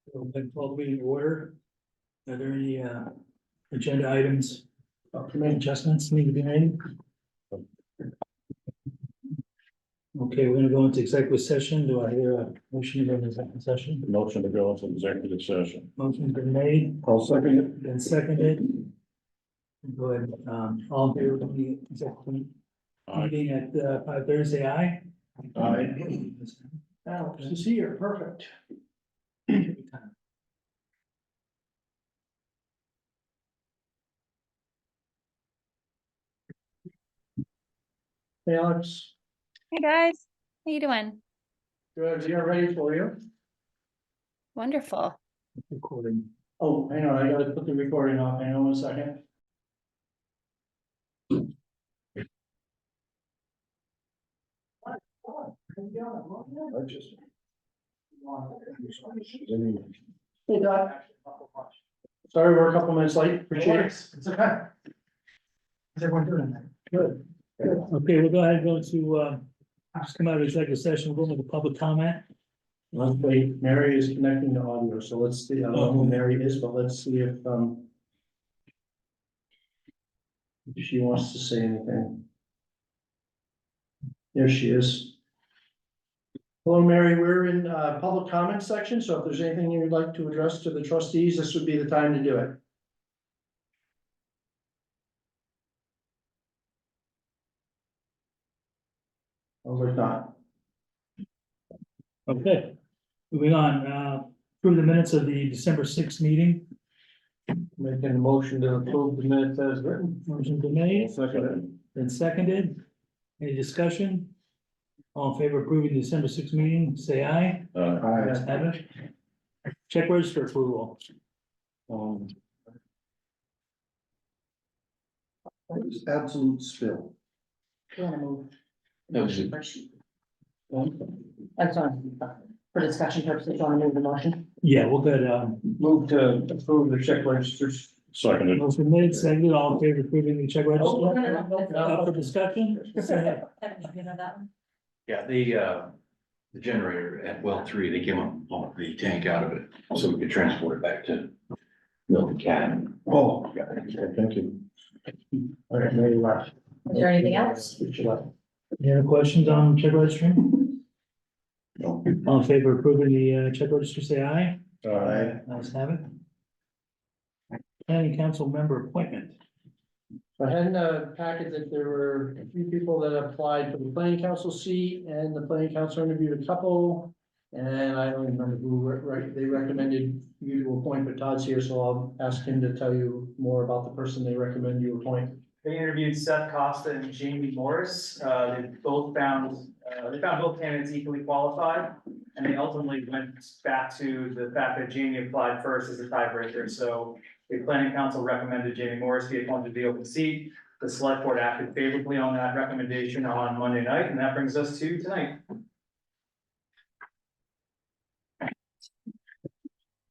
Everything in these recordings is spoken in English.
We'll call the meeting to order. Are there any agenda items, adjustments need to be made? Okay, we're gonna go into executive session. Do I hear a motion to go into executive session? Motion to go into executive session. Motion's been made, I'll second it. been seconded. Go ahead, all in favor of the executive meeting at 5:30, say aye. Aye. Oh, to see you, perfect. Hey, Alex, Hey guys, how you doing? good, we are ready for you. Wonderful. Recording. Oh, hang on, I gotta put the recording on, hang on 1 second. I just. Hey, Doc. Sorry, we're a couple minutes late, appreciate it. It's okay. How's everyone doing? Good. Okay, we'll go ahead and go to just come out of executive session, we'll go into public comment. Let's wait, Mary is connecting to audio, so let's see, I don't know who Mary is, but let's see if she wants to say anything. There she is. Hello, Mary, we're in public comment section, so if there's anything you'd like to address to the trustees, this would be the time to do it. Or not. Okay, moving on, approve the minutes of the December 6th meeting. Making a motion to approve the minutes as written. Motion been made, Second been seconded. Any discussion? All in favor of approving the December 6th meeting, say aye. it. Ayes have it. Check register approval. Absolute spill. You wanna move? No, she- That's on, for discussion purposes, you wanna move the motion? Yeah, we'll get, Move to approve the check registers. Seconded. motion made, seconded, all in favor of approving the check register. no. For discussion? Say aye. You know that one? Yeah, the generator at well 3, they came up and pumped the tank out of it, so we could transport it back to Milton Canyon. Oh, Okay, thank you. all right, Mary left. Is there anything else? Any other questions on check register? No. All in favor of approving the check register, say aye. Aye. Ayes have it. Planning council member appointment. I had in the packet that there were a few people that applied for the planning council seat, and the planning council interviewed a couple. And I don't remember who, right, they recommended you to appoint, but Todd's here, so I'll ask him to tell you more about the person they recommend you appoint. They interviewed Seth Costa and Jamie Morris. They both found both candidates equally qualified. And they ultimately went back to the fact that Jamie applied first as a tiebreaker. So the planning council recommended Jamie Morris be appointed to the open seat. The select board acted favorably on that recommendation on Monday night, and that brings us to tonight.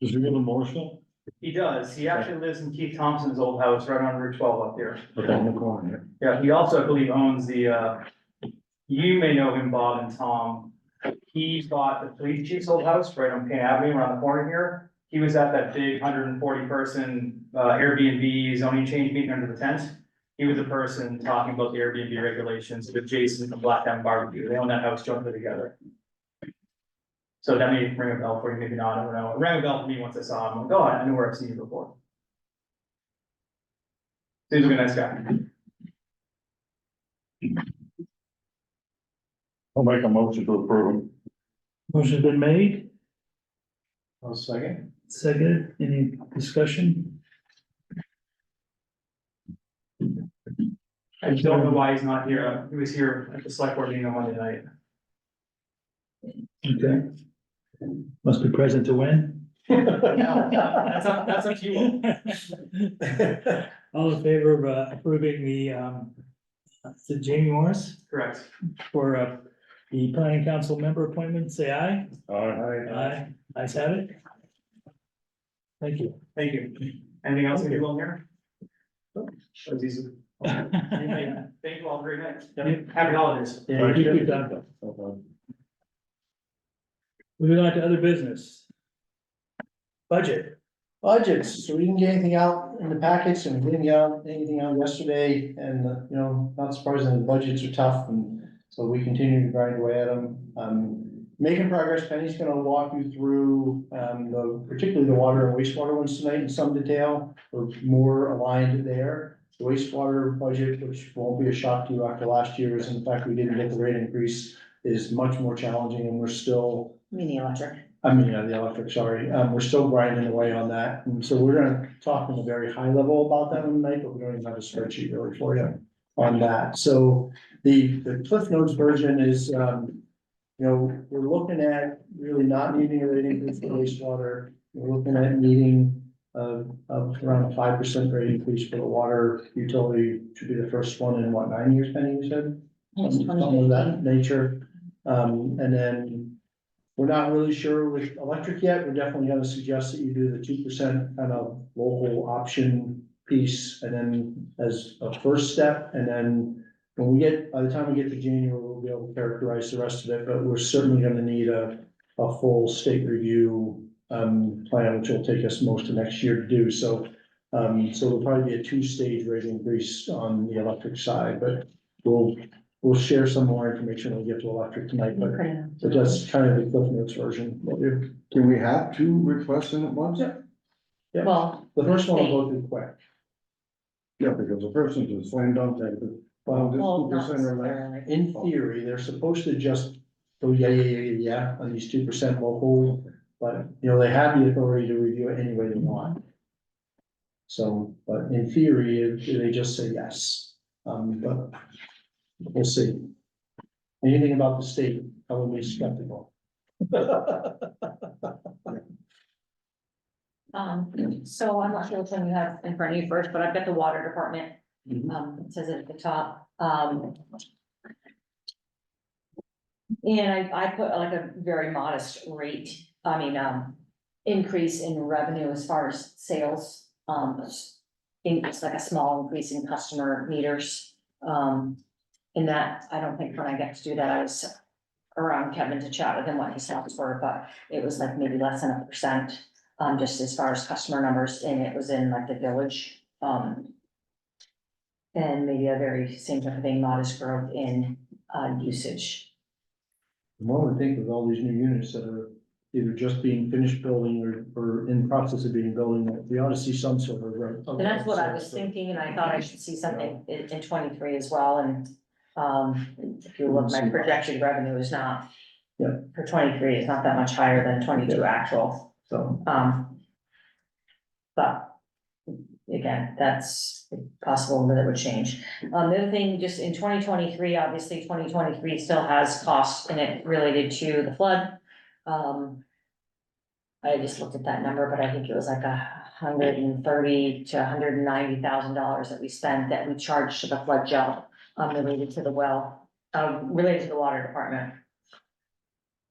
Does he live in Morrisville? He does. He actually lives in Keith Thompson's old house right on Route 12 up here. Okay, in the corner. Yeah, he also, I believe, owns the, you may know him, Bob and Tom. He bought the police chief's old house right on Payne Avenue around the corner here. He was at that big 140 person Airbnb zoning change meeting under the tent. He was the person talking about the Airbnb regulations with Jason from Black Diamond Barbecue. They own that house jointly together. So that may ring a bell for you, maybe not, I don't know. It rang a bell for me once I saw him. I'm like, oh, I knew where I've seen you before. Seems like a nice guy. I'll make a motion to approve. Motion's been made, I'll second. seconded, any discussion? I don't know why he's not here. He was here at the select board meeting on Monday night. Okay. Must be present to win. That's up to you. All in favor of approving the Jamie Morris Correct. for the planning council member appointment, say aye. Aye. Aye. Ayes have it. Thank you. Thank you. Anything else you want here? That was easy. Thank you all very much. Happy holidays. Yeah, you keep that. Moving on to other business. Budgets, so we didn't get anything out in the packets and we didn't get out anything out yesterday and, not surprising, the budgets are tough and so we continue to grind away at them. Making progress, Penny's gonna walk you through, particularly the water and wastewater ones tonight in some detail. We're more aligned there. The wastewater budget, which won't be a shock to you after last year, is in fact, we didn't get the rate increase, is much more challenging and we're still Mini electric. the electric, sorry, we're still grinding away on that, and so we're gonna talk on a very high level about that tonight, but we don't even have a spreadsheet really for you on that, so the Cliff Notes version is, we're looking at really not needing a rate increase for wastewater, we're looking at needing of around 5% rate increase for the water utility, should be the first one in what, 9 years, Penny, you said? Something of that nature, and then we're not really sure with electric yet, we're definitely gonna suggest that you do the 2% kind of local option piece, and then as a first step, and then when we get, by the time we get to January, we'll be able to characterize the rest of it, but we're certainly gonna need a full state review plan, which will take us most of next year to do, so it'll probably be a 2-stage rate increase on the electric side, but we'll share some more information when we get to electric tonight, but that's kind of the Cliff Notes version. Can we have 2 requests in at once? Yeah. Well, The first one will go through quick. Yeah, because the first one's a slam dunk, like, well, well, not this 2% or less. necessarily. In theory, they're supposed to just go, yeah, on these 2% local, but, they have the authority to review it any way they want. So, but in theory, they just say yes, but we'll see. Anything about the state, I will be skeptical. So I'm not sure which one you have in front of you first, but I've got the water department, it says it at the top, and I put like a very modest rate, increase in revenue as far as sales, it's like a small increase in customer meters, in that, I don't think when I get to do that, I was around Kevin to chat with him what his thoughts were, but it was like maybe less than 1%, just as far as customer numbers, and it was in like the village, and maybe a very same type of thing, modest growth in, usage. One would think with all these new units that are either just being finished building or in the process of being building, that we ought to see some sort of. And that's what I was thinking, and I thought I should see something in 23 as well, and, if you look, my projected revenue is not. Yeah. For 23, it's not that much higher than 22 actual, So, but. Again, that's possible that it would change. The other thing, just in 2023, obviously 2023 still has costs in it related to the flood. I just looked at that number, but I think it was like $130,000 to $190,000 that we spent, that we charged to the flood job, related to the well, related to the water department.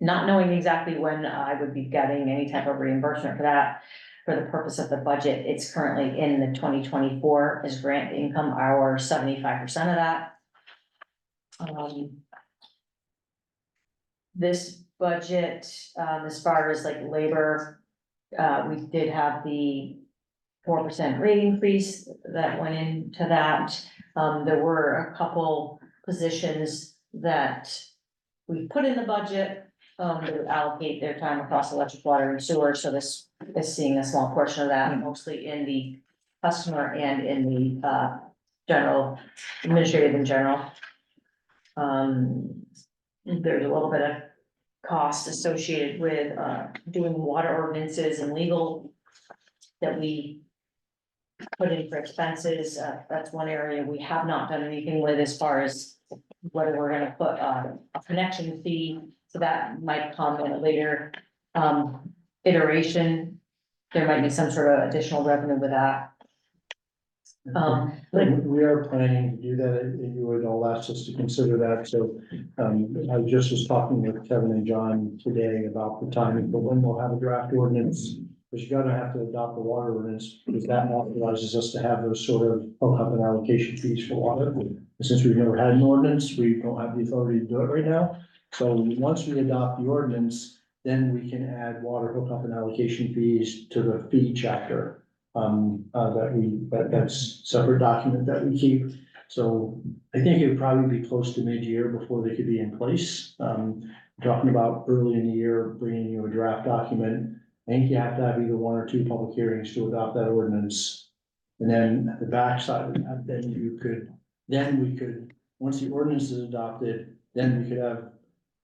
Not knowing exactly when I would be getting any type of reimbursement for that. For the purpose of the budget, it's currently in the 2024 as grant income, our 75% of that. This budget, as far as like labor, we did have the 4% rate increase that went into that. There were a couple positions that we put in the budget, to allocate their time across electric, water and sewer, so this is seeing a small portion of that, mostly in the customer and in the, general, administrative in general. There's a little bit of cost associated with, doing water ordinances and legal that we put in for expenses, that's one area we have not done anything with as far as whether we're gonna put, a connection fee. So that might come in a later iteration. There might be some sort of additional revenue with that. we are planning to do that, and you would all ask us to consider that, so, I just was talking with Kevin and John today about the timing, but when we'll have a draft ordinance, because you gotta have to adopt the water ordinance, because that authorizes us to have those sort of, have an allocation fees for water. And since we've never had an ordinance, we don't have the authority to do it right now. So once we adopt the ordinance, then we can add water hookup and allocation fees to the fee chapter. That's separate document that we keep. So I think it would probably be close to mid-year before they could be in place. Talking about early in the year, bringing you a draft document. I think you have to have either one or two public hearings to adopt that ordinance. And then at the backside of that, then we could, once the ordinance is adopted, then we could have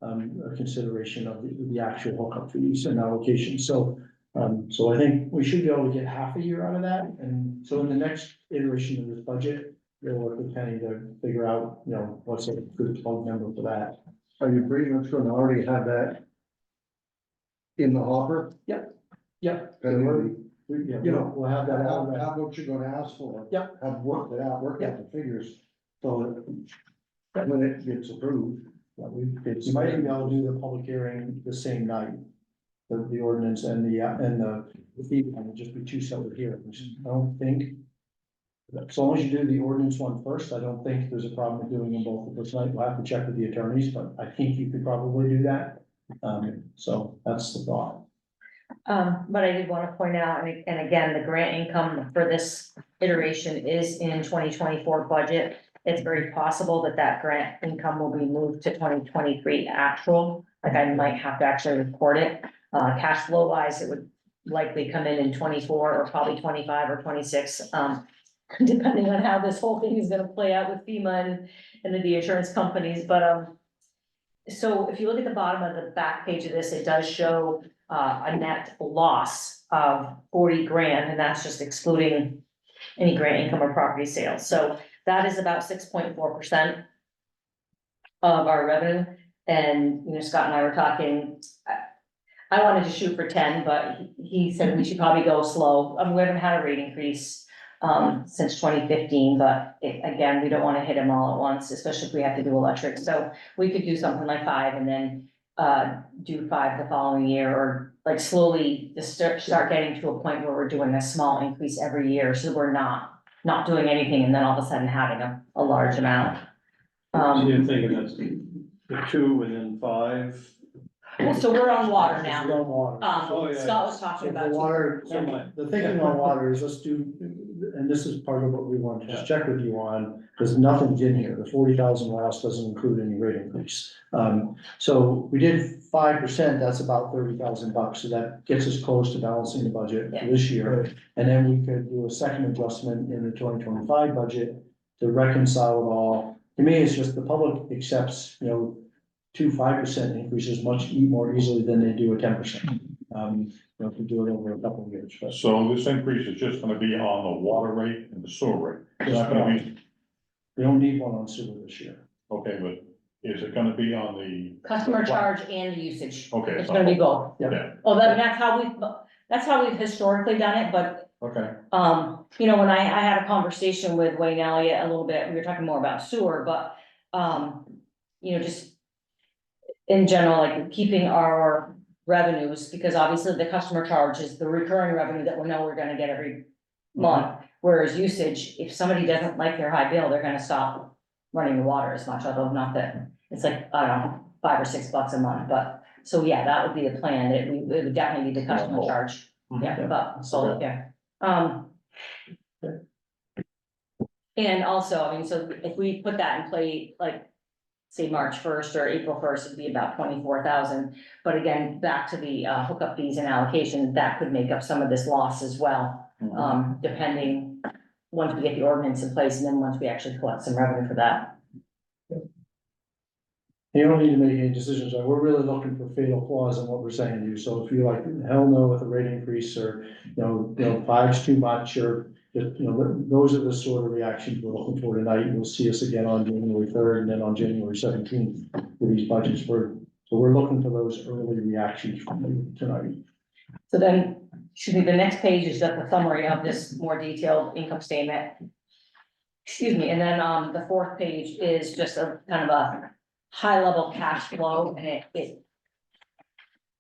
a consideration of the actual hookup fees and allocation. So I think we should be able to get half a year out of that. And so in the next iteration of this budget, we'll work with Penny to figure out, what's a good plug number for that. Are you pretty much gonna already have that in the hopper? Yep. And We'll have that out. have what you're gonna ask for. Yep. Have worked it out, worked out the figures, so that when it gets approved. You might even be able to do the public hearing the same night. The ordinance and the fee would just be two separate hearings. I don't think. As long as you do the ordinance one first, I don't think there's a problem with doing them both at this night. We'll have to check with the attorneys, but I think you could probably do that. So that's the thought. But I did want to point out, and again, the grant income for this iteration is in 2024 budget. It's very possible that that grant income will be moved to 2023 actual, like I might have to actually report it. Cash flow wise, it would likely come in 24 or probably 25 or 26, depending on how this whole thing is gonna play out with FEMA and the insurance companies, but, so if you look at the bottom of the back page of this, it does show, a net loss of 40 grand, and that's just excluding any grant income or property sales, so that is about 6.4% of our revenue, and, Scott and I were talking, I wanted to shoot for 10, but he said we should probably go slow. We haven't had a rate increase since 2015, but again, we don't want to hit them all at once, especially if we have to do electric. So we could do something like 5 and then do 5 the following year, or like slowly just start getting to a point where we're doing a small increase every year, so we're not doing anything and then all of a sudden having a large amount. So you're thinking that's the 2 and then 5? Well, so we're on water now. Still water. Oh, yeah. Scott was So talking the about. water, the thinking on water is let's do, and this is part of what we want to just check with you on, because nothing's in here. The 40,000 loss doesn't include any rate increase. So we did 5%, that's about $30,000, so that gets us close to balancing the budget for this year. And then we could do a second adjustment in the 2025 budget to reconcile it all. To me, it's just the public accepts, 5% increases much more easily than they do a 10%. If you do it over a couple of years. But So this increase is just gonna be on the water rate and the sewer rate? It's not gonna be, we don't need one on sewer this year. okay, but is it gonna be on the? Customer charge and usage. Okay. It's gonna be both. Yeah, Oh, that's how we've historically done it, but, okay, when I had a conversation with Wayne Elliott a little bit, we were talking more about sewer, but, just in general, like keeping our revenues, because obviously the customer charge is the recurring revenue that we know we're gonna get every month. Whereas usage, if somebody doesn't like their high bill, they're gonna stop running the water as much, although not that, it's like, I don't know, $5 or $6 a month, but, so yeah, that would be the plan, it would definitely be the customer charge. Yeah, but, so, yeah. And also, so if we put that in play, like, say March 1st or April 1st, it'd be about 24,000. But again, back to the hookup fees and allocation, that could make up some of this loss as well. Depending, once we get the ordinance in place and then once we actually collect some revenue for that. You don't need to make any decisions, right? We're really looking for fatal flaws in what we're saying to you, so if you like, hell no with a rate increase, or, 5's too much, or just, those are the sort of reactions we're looking for tonight, and you'll see us again on January 3rd, and then on January 17th with these budgets, so we're looking for those early reactions from you tonight. So then, the next page is just a summary of this more detailed income statement. Excuse me, and then, the 4th page is just a kind of a high-level cash flow, and it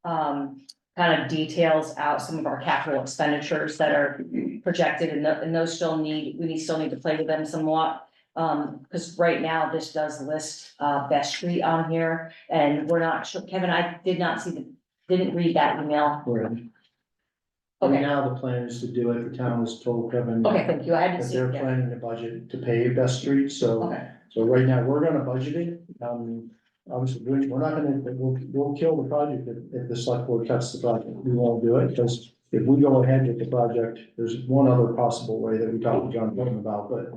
kind of details out some of our capital expenditures that are projected, and those we still need to play with them somewhat. Because right now, this does list Best Street on here, and we're not sure, Kevin, I did not see didn't read that email. Right Okay, now, the plan is to do it, the town has told Kevin okay, thank you, I didn't that see they're it yet. planning a budget to pave Best Street, so. Okay, So right now, we're gonna budget it, obviously, we're not gonna, we'll kill the project if the select board cuts the project, we won't do it, because if we go ahead with the project, there's one other possible way that we talked to John Bolton about, but,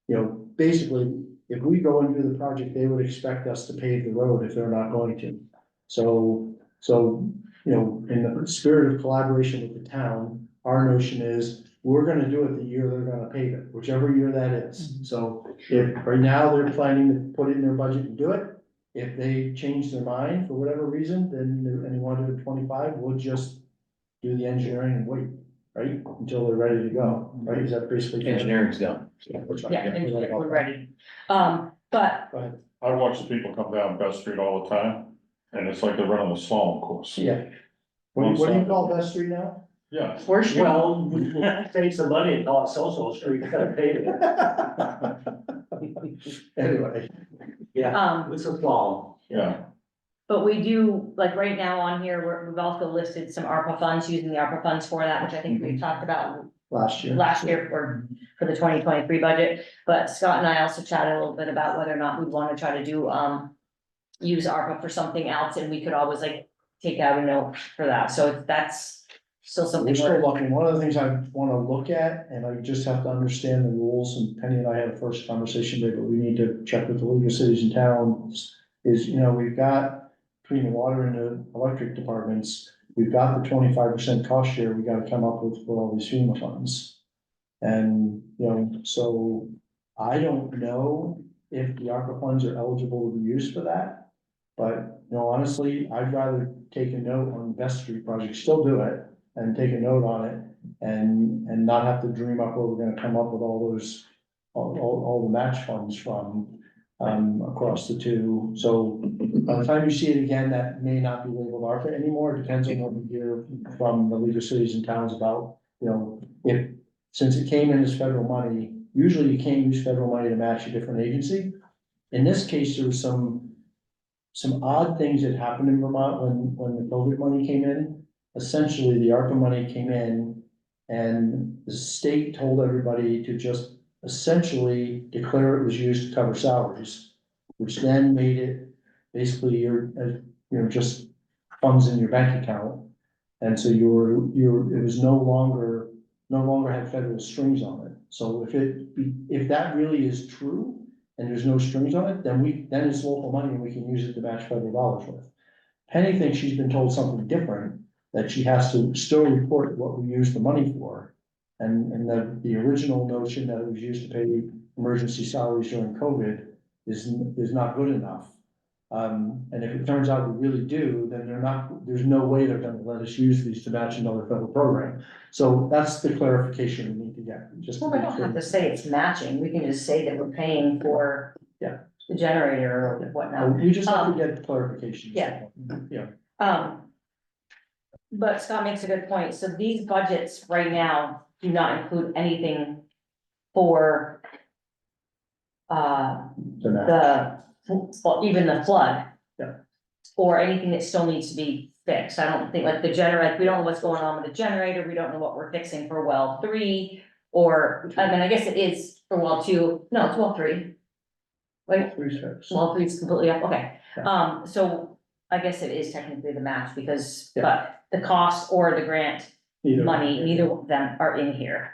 you know, basically, if we go and do the project, they would expect us to pave the road if they're not going to. So, you know, in the spirit of collaboration with the town, our notion is, we're gonna do it the year they're gonna pave it, whichever year that is. So if right now they're planning to put it in their budget and do it, if they change their mind for whatever reason, then, and they want to do it 25, we'll just do the engineering and wait, right? Until they're ready to go, right? Is that basically? fair? Engineering's done. yeah, and we're ready. But, Go ahead. I watch the people come down Best Street all the time, and it's like they're running a slalom course. Yeah. What do you call Best Street now? Yeah. where's your? Well, take some money and call it social street, instead of paving it. Anyway, Yeah, it's a flaw. Yeah. But we do, like right now on here, we've also listed some ARPA funds, using the ARPA funds for that, which I think we've talked about last year. last year for the 2023 budget. But Scott and I also chatted a little bit about whether or not we'd want to try to do, use ARPA for something else, and we could always like take out a note for that. So that's still something. We're still looking, one of the things I wanna look at, and I just have to understand the rules, and Penny and I had a first conversation today, but we need to check with the League of Cities and Towns. Is, you know, we've got, between the water and the electric departments, we've got the 25% cost share we gotta come up with for all these FEMA funds. And, you know, so I don't know if the ARPA funds are eligible to be used for that. But, you know, honestly, I'd rather take a note on the Best Street project, still do it, and take a note on it, and not have to dream up where we're gonna come up with all those, all the match funds from, across the two. So by the time you see it again, that may not be labeled ARPA anymore, it depends on what we hear from the League of Cities and Towns about, you know, if, since it came in as federal money, usually you can't use federal money to match a different agency. In this case, there was some odd things that happened in Vermont when the COVID money came in. Essentially, the ARPA money came in and the state told everybody to just essentially declare it was used to cover salaries, which then made it basically just funds in your bank account. And so it was no longer had federal strings on it. So if that really is true and there's no strings on it, then it's local money and we can use it to match federal dollars with. Penny thinks she's been told something different, that she has to still report what we use the money for. And the original notion that it was used to pay emergency salaries during COVID is not good enough. And if it turns out we really do, then there's no way they're gonna let us use these to match another federal program. So that's the clarification we need to get, just. Well, we don't have to say it's matching, we can just say that we're paying for. Yeah. The generator or whatnot. We just have to get clarification. Yeah. Yeah. But Scott makes a good point, so these budgets right now do not include anything for. Well, even the flood. Yeah. Or anything that still needs to be fixed, I don't think, like the generator, like, we don't know what's going on with the generator, we don't know what we're fixing for well 3. Or, I mean, I guess it is for well 2, no, it's well 3. Like, well, 3 is completely up, okay, so I guess it is technically the match, because, Yeah. but the cost or the grant money, neither of them are in here.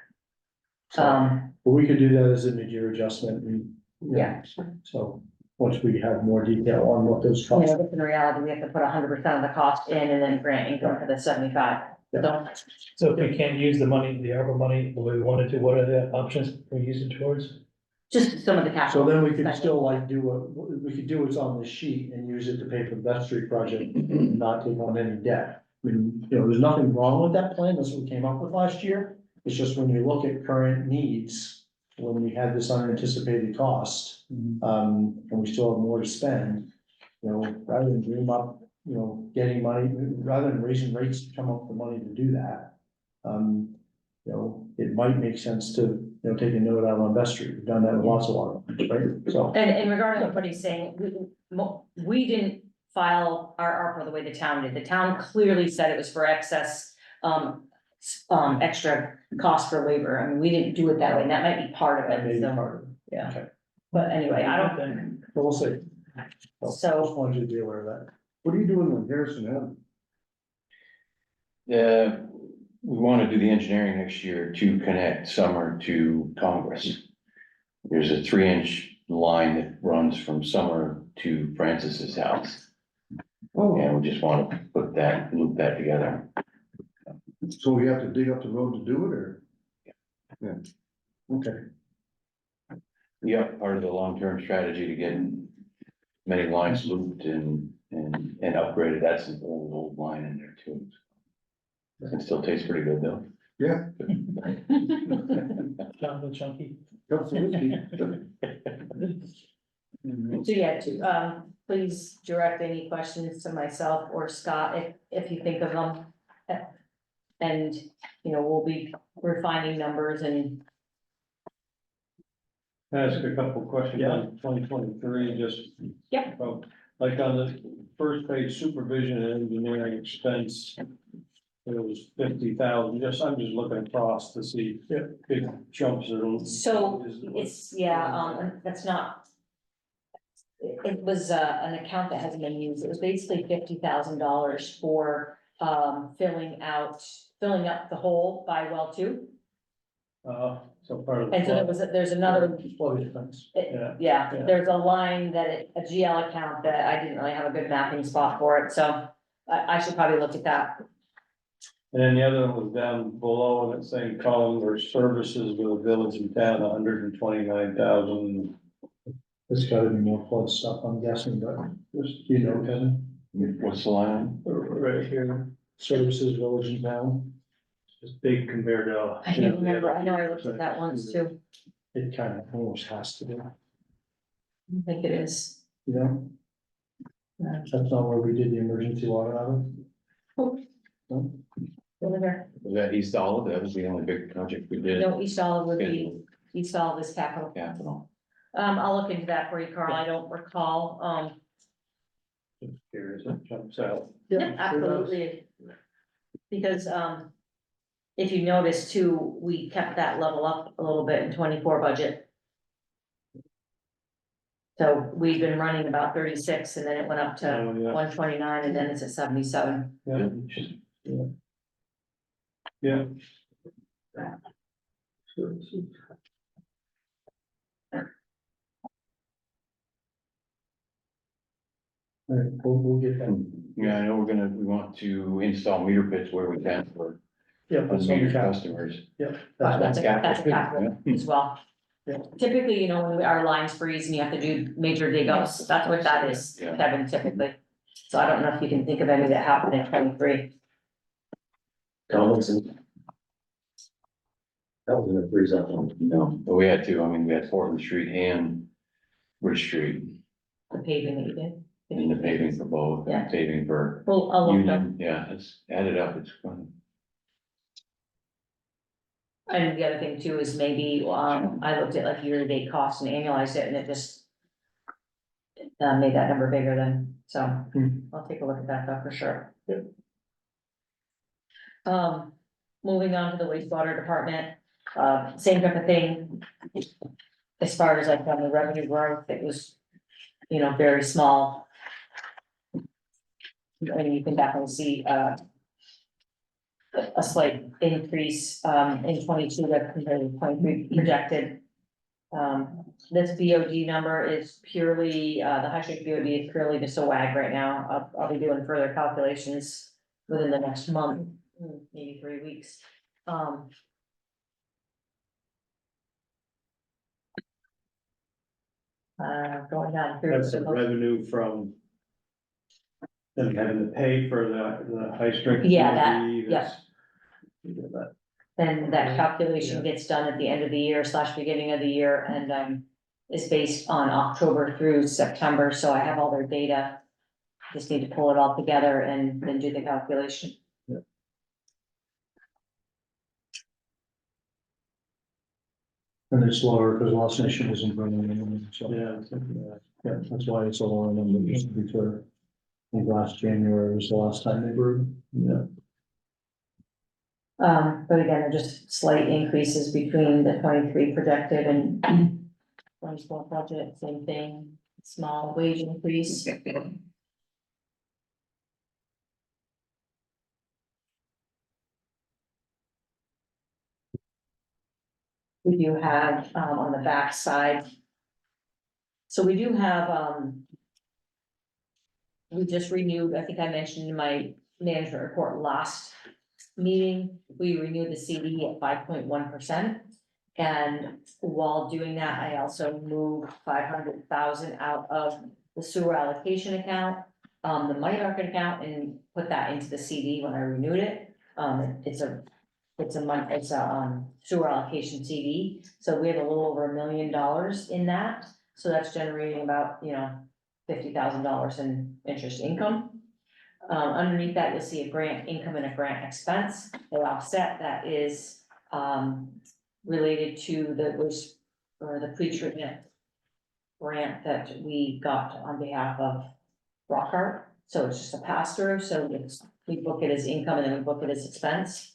But we could do that as a mid-year adjustment and. Yeah. So, once we have more detail on what those You costs. know, in reality, we have to put 100% of the cost in and then grant income for the 75, so. So if we can't use the money, the ARPA money, the way we wanted to, what are the options we're using towards? Just some of the So capital. then we could spending. still like we could do what's on this sheet and use it to pay for the Best Street project, and not take on any debt. I mean, you know, there's nothing wrong with that plan, that's what we came up with last year. It's just when you look at current needs, when we had this unanticipated cost, and we still have more to spend. You know, rather than dream up, you know, getting money, rather than raising rates to come up with the money to do that. You know, it might make sense to, you know, take a note out on Best Street, we've done that with lots of water, right? So. And regarding what he's saying, we didn't file our ARPA the way the town did. The town clearly said it was for excess, extra cost for labor. I mean, we didn't do it that way, and that might be part of That may it, be so, part of it. yeah. Okay. But anyway, I don't, But we'll see. So- Just wanted you to be aware of that. What are you doing on Harrison Avenue? We want to do the engineering next year to connect Summer to Congress. There's a 3-inch line that runs from Summer to Francis's house. Oh, And we just want to put that, loop that together. so we have to dig up the road to do it, or? Yeah. Okay. Yeah, part of the long-term strategy to get many lines looped and upgraded. That's an old line in there too. It still tastes pretty good though. Yeah. Chocolate chunky. Cups of whiskey. so yeah, please direct any questions to myself or Scott if you think of them. And, we'll be refining numbers and, Ask a couple of questions on 2023, just. Yeah. Like on the first page, supervision and engineering expense. It was 50,000, I'm just looking across to see big jumps or. so it's, that's not. It was an account that hasn't been used. It was basically $50,000 for filling up the hole by well 2. So part of the. And so there's another, Flow defense. Yeah. yeah, there's a line that, a GL account that I didn't really have a good mapping spot for it, so I should probably look at that. And then the other one was down below in that same column where services with the village and town, 129,000. There's gotta be more flood stuff, I'm guessing, but just, Kevin, What's the line? right here, services, village and town. It's big compared to. I can't remember, I know I looked at that once too, It kind of almost has to be, I think it is. That's not where we did the emergency water out of. No? Over there. Was that East Olive? That was the only big project we did. No, East Olive would be, East Olive is capital. Capital. I'll look into that for you, Carl, I don't recall, Just curious, it jumps out. yeah, absolutely. Because, if you notice too, we kept that level up a little bit in 24 budget. So we've been running about 36 and then it went up to Oh, yeah. 129 and then it's at 77. Yeah. Yeah. All right, we'll get that. Yeah, I know we want to install meter pits where we can for Yeah, that's on the unmetered cap. customers. Yep. That's a capital. capital as well. Yeah. Typically, when our lines freeze and you have to do major dig ups, that's what that is, Yeah. Kevin, typically. So I don't know if you can think of any that happened in 23. That wasn't a freeze up one. No, but we had to, we had Portland Street and Bridge Street, The paving that you did. and the paving for both, Yeah. and paving for Well, I'll look up. Union, yeah, it's added up, it's fun. And the other thing too is maybe, I looked at like year-to-date costs and annualized it and it just. Made that number bigger than, so I'll take a look at that though for sure. Moving on to the wastewater department, same type of thing. As far as like on the revenue growth, it was, very small. And you can definitely see, a slight increase in 22 that compared to 23 projected. This BOD number is purely, the high street BOD is purely just a wag right now. I'll be doing further calculations within the next month, maybe 3 weeks. Going down through. That's the revenue from. Them having to pay for the high strength. Yeah, that- PVC, yeah. that's- Then that calculation Yeah. gets done at the end of the year / beginning of the year and is based on October through September, so I have all their data. Just need to pull it all together and then do the calculation. And it's lower because Lost Nation isn't running anything, so, Yeah, yeah, that's why it's a lower number, just to be clear. think last January was the last time they were, yeah. But again, they're just slight increases between the 23 projected and 24 budget, same thing, small wage increase. We do have, on the back side. So we do have, we just renewed, I think I mentioned in my management report last meeting, we renewed the CD at 5.1%. And while doing that, I also moved 500,000 out of the sewer allocation account, the money market account, and put that into the CD when I renewed it. It's a sewer allocation CD, so we have a little over $1 million in that, so that's generating about, $50,000 in interest income. Underneath that, you'll see a grant income and a grant expense. The offset that is related to the waste or the pre-treatment grant that we got on behalf of Rockhart. So it's just a pass through, so we book it as income and then we book it as expense.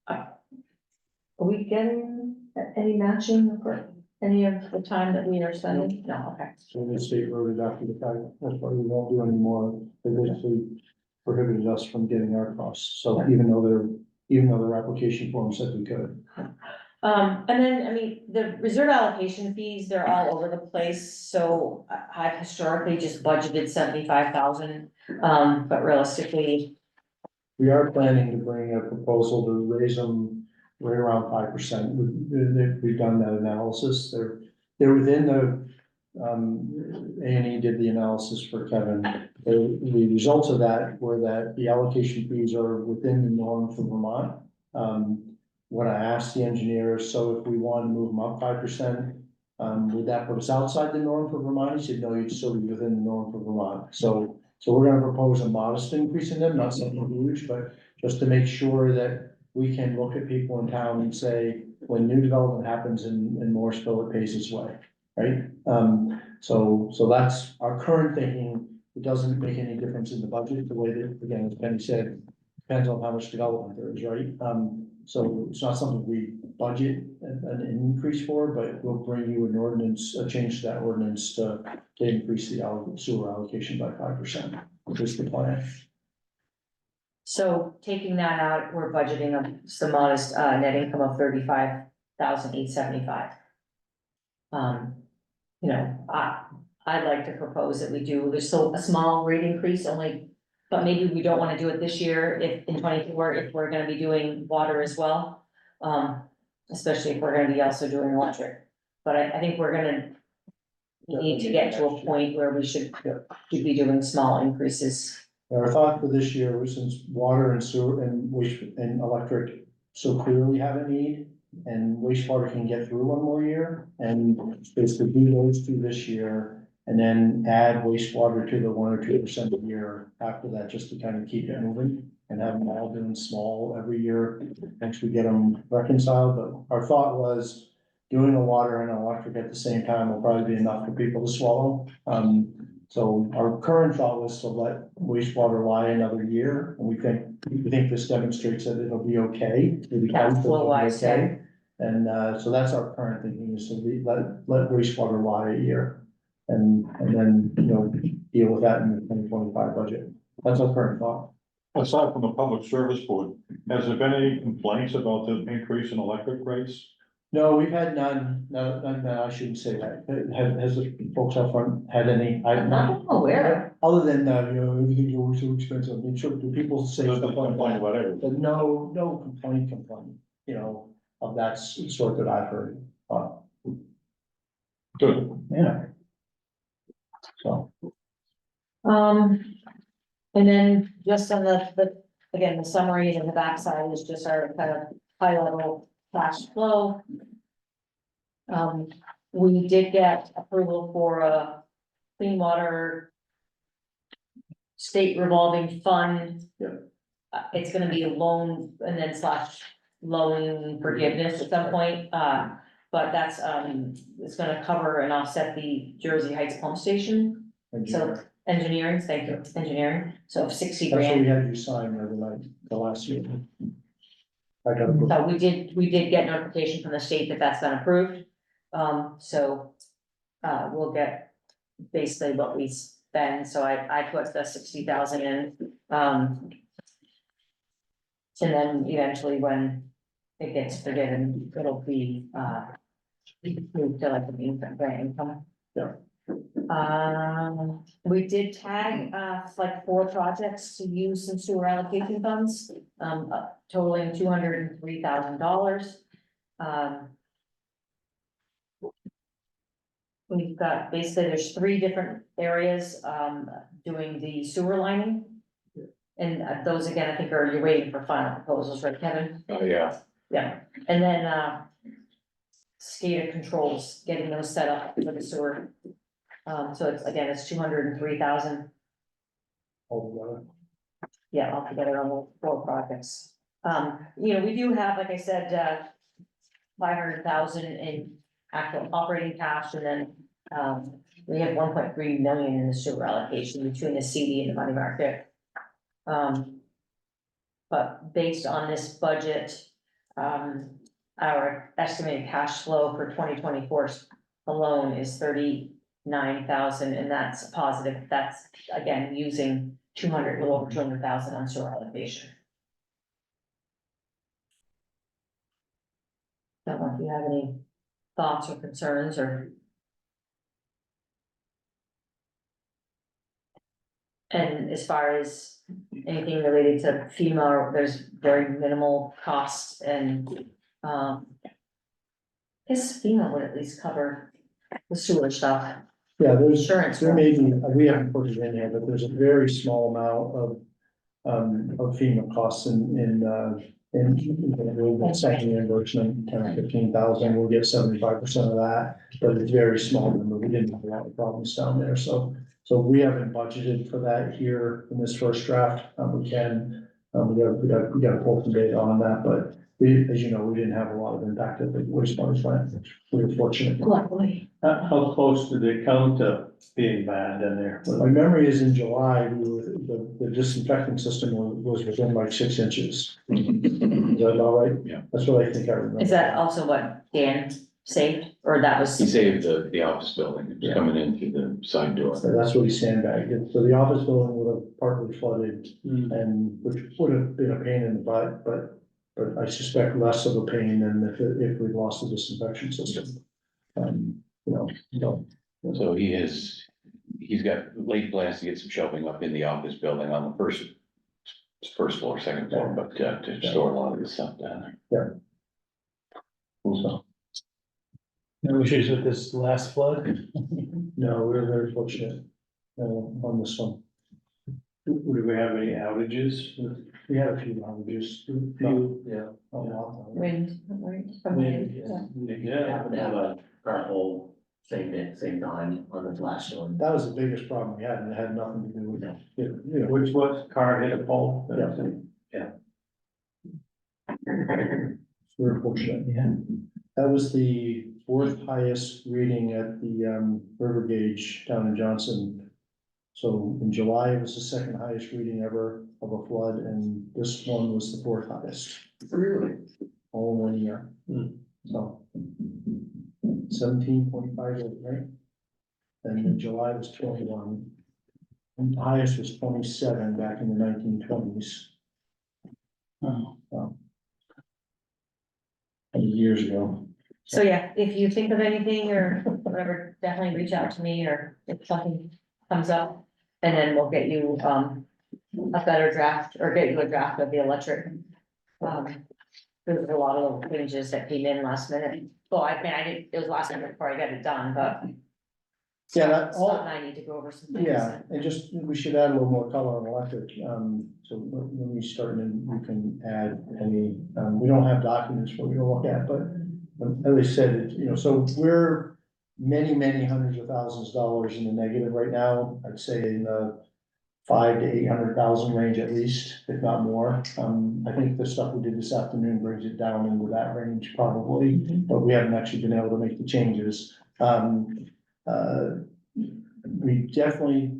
Are we getting any matching for any of the time that we are spending? No, okay. So the state wrote it after the fact, that's why we won't do anymore, they basically prohibited us from getting our costs, so even though their application form said we could. And then, I mean, the reserve allocation fees, they're all over the place, so I've historically just budgeted 75,000. But realistically, We are planning to bring a proposal to raise them right around 5%. We've done that analysis. They're within the, A&E did the analysis for Kevin. The results of that were that the allocation fees are within the norm for Vermont. When I asked the engineers, so if we wanted to move them up 5%, would that put us outside the norm for Vermont? He said, no, you'd still be within the norm for Vermont. So we're gonna propose a modest increase in them, not something huge, but just to make sure that we can look at people in town and say, when new development happens in Morrisville, it pays its way, right? So that's our current thinking. It doesn't make any difference in the budget, the way that, again, as Penny said, depends on how much development there is, right? So it's not something we budget an increase for, but we'll bring you an ordinance, a change to that ordinance to increase the sewer allocation by 5%, which is the plan. so taking that out, we're budgeting some modest net income of 35,875. I'd like to propose that we do, there's still a small rate increase only, but maybe we don't wanna do it this year, if in 24, if we're gonna be doing water as well. Especially if we're gonna be also doing electric, but I think we're gonna need to get to a point where we should be doing small increases. Our thought for this year was, since water and sewer and waste and electric so clearly have a need, and wastewater can get through one more year, and basically do those two this year, and then add wastewater to the 1 or 2% a year after that, just to kind of keep it moving, and have them all doing small every year, once we get them reconciled. But our thought was, doing a water and electric at the same time will probably be enough for people to swallow. So our current thought was to let wastewater lie another year, and we think this demonstrates that it'll be okay. Cash flow wise, yeah. And so that's our current thinking, is to let wastewater lie a year. And then, deal with that in the 2025 budget. That's our current thought. Aside from the public service board, has there been any complaints about the increase in electric rates? No, we've had none, no, I shouldn't say that. Has the folks out front had any? I'm not aware. Other than, everything's always so expensive. I mean, sure, do people say Does stuff it like complain that? about everything? But no complaint, of that sort that I've heard. Good. Yeah. So, And then just on the summary and the backside is just our kind of high level cash flow. We did get approval for a clean water state revolving fund. Yep. It's gonna be a loan and then / loan forgiveness at some point, but that's, it's gonna cover and offset the Jersey Heights pump station. So engineering, thank you, engineering, so 60 That's what grand. we had you sign the other night, the last year. I got a. So we did get notification from the state that that's been approved. So, we'll get basically what we spend, so I put the 60,000 in, and then eventually when it gets forgiven, it'll be, moved to like the main grant income. Yeah. We did tag, like 4 projects to use some sewer allocation funds, totaling $203,000. We've got, basically, there's 3 different areas, doing the sewer lining. And those again, I think you're waiting for final proposals, right, Kevin? Oh, yeah. Yeah, and then, SCADA controls, getting those set up for the sewer. So it's 203,000, Altogether. yeah, altogether on the 4 projects. We do have, like I said, 500,000 in actual operating cash, and then, we have 1.3 million in the sewer allocation between the CD and the money market. But based on this budget, our estimated cash flow for 2024 alone is 39,000, and that's positive. That's again, using a little over 200,000 on sewer allocation. Don't know if you have any thoughts or concerns or. And as far as anything related to FEMA, there's very minimal costs and, guess FEMA would at least cover the sewer stuff, Yeah, there's, insurance. there may be, we haven't put it in here, but there's a very small amount of FEMA costs we'll get second reimbursement, 10 or 15,000, we'll get 75% of that, but it's very small number, we didn't have a lot of problems down there, so we haven't budgeted for that here in this first draft, we can, we got to pull some data on that, but we, as you know, we didn't have a lot of impact at the wastewater plant, we were fortunate. Luckily. How close did they come to being bad in there? My memory is in July, the disinfecting system was within like 6 inches. Is that about right? Yeah. That's what I think I remember. Is that also what Dan saved, or that was? He saved the office building, it was Yeah. coming in through the side door. So that's what he sandbagged it. So the office building would have partly flooded and which would have been a pain in the butt, but I suspect less of a pain than if we'd lost the disinfection system. So he's got late plans to get some shelving up in the office building on the first floor, second floor, but to store a lot of this stuff down there. So, No issues with this last flood? no, we're very fortunate on this one. Do we have any outages? We had a few outages. Yeah. A lot. Wind. Yeah. Happen to have a current hole same day, same time on the flash one. That was the biggest problem we had, and it had nothing to do with, Which was car hit a pole? Yeah. We were fortunate. Yeah. That was the 4th highest reading at the river gauge down in Johnson. So in July, it was the 2nd highest reading ever of a flood, and this one was the 4th highest. Really? All in 1 year. So 17.58, right? And in July was 21. And the highest was 27 back in the 1920s. Wow. Years ago. So yeah, if you think of anything or whatever, definitely reach out to me, or if something comes up. And then we'll get you, a better draft, or get you a draft of the electric. There's a lot of little changes that came in last minute. Well, I mean, it was last minute before I got it done, but. Yeah, that all, Scott and I need to go over some things. yeah, and just, we should add a little more color on electric, so when we start, and you can add any, we don't have documents for you to look at, but. As I said, so we're many hundreds of thousands of dollars in the negative right now, I'd say in the 500,000 to 800,000 range at least, if not more. I think the stuff we did this afternoon brings it down into that range probably, but we haven't actually been able to make the changes. We definitely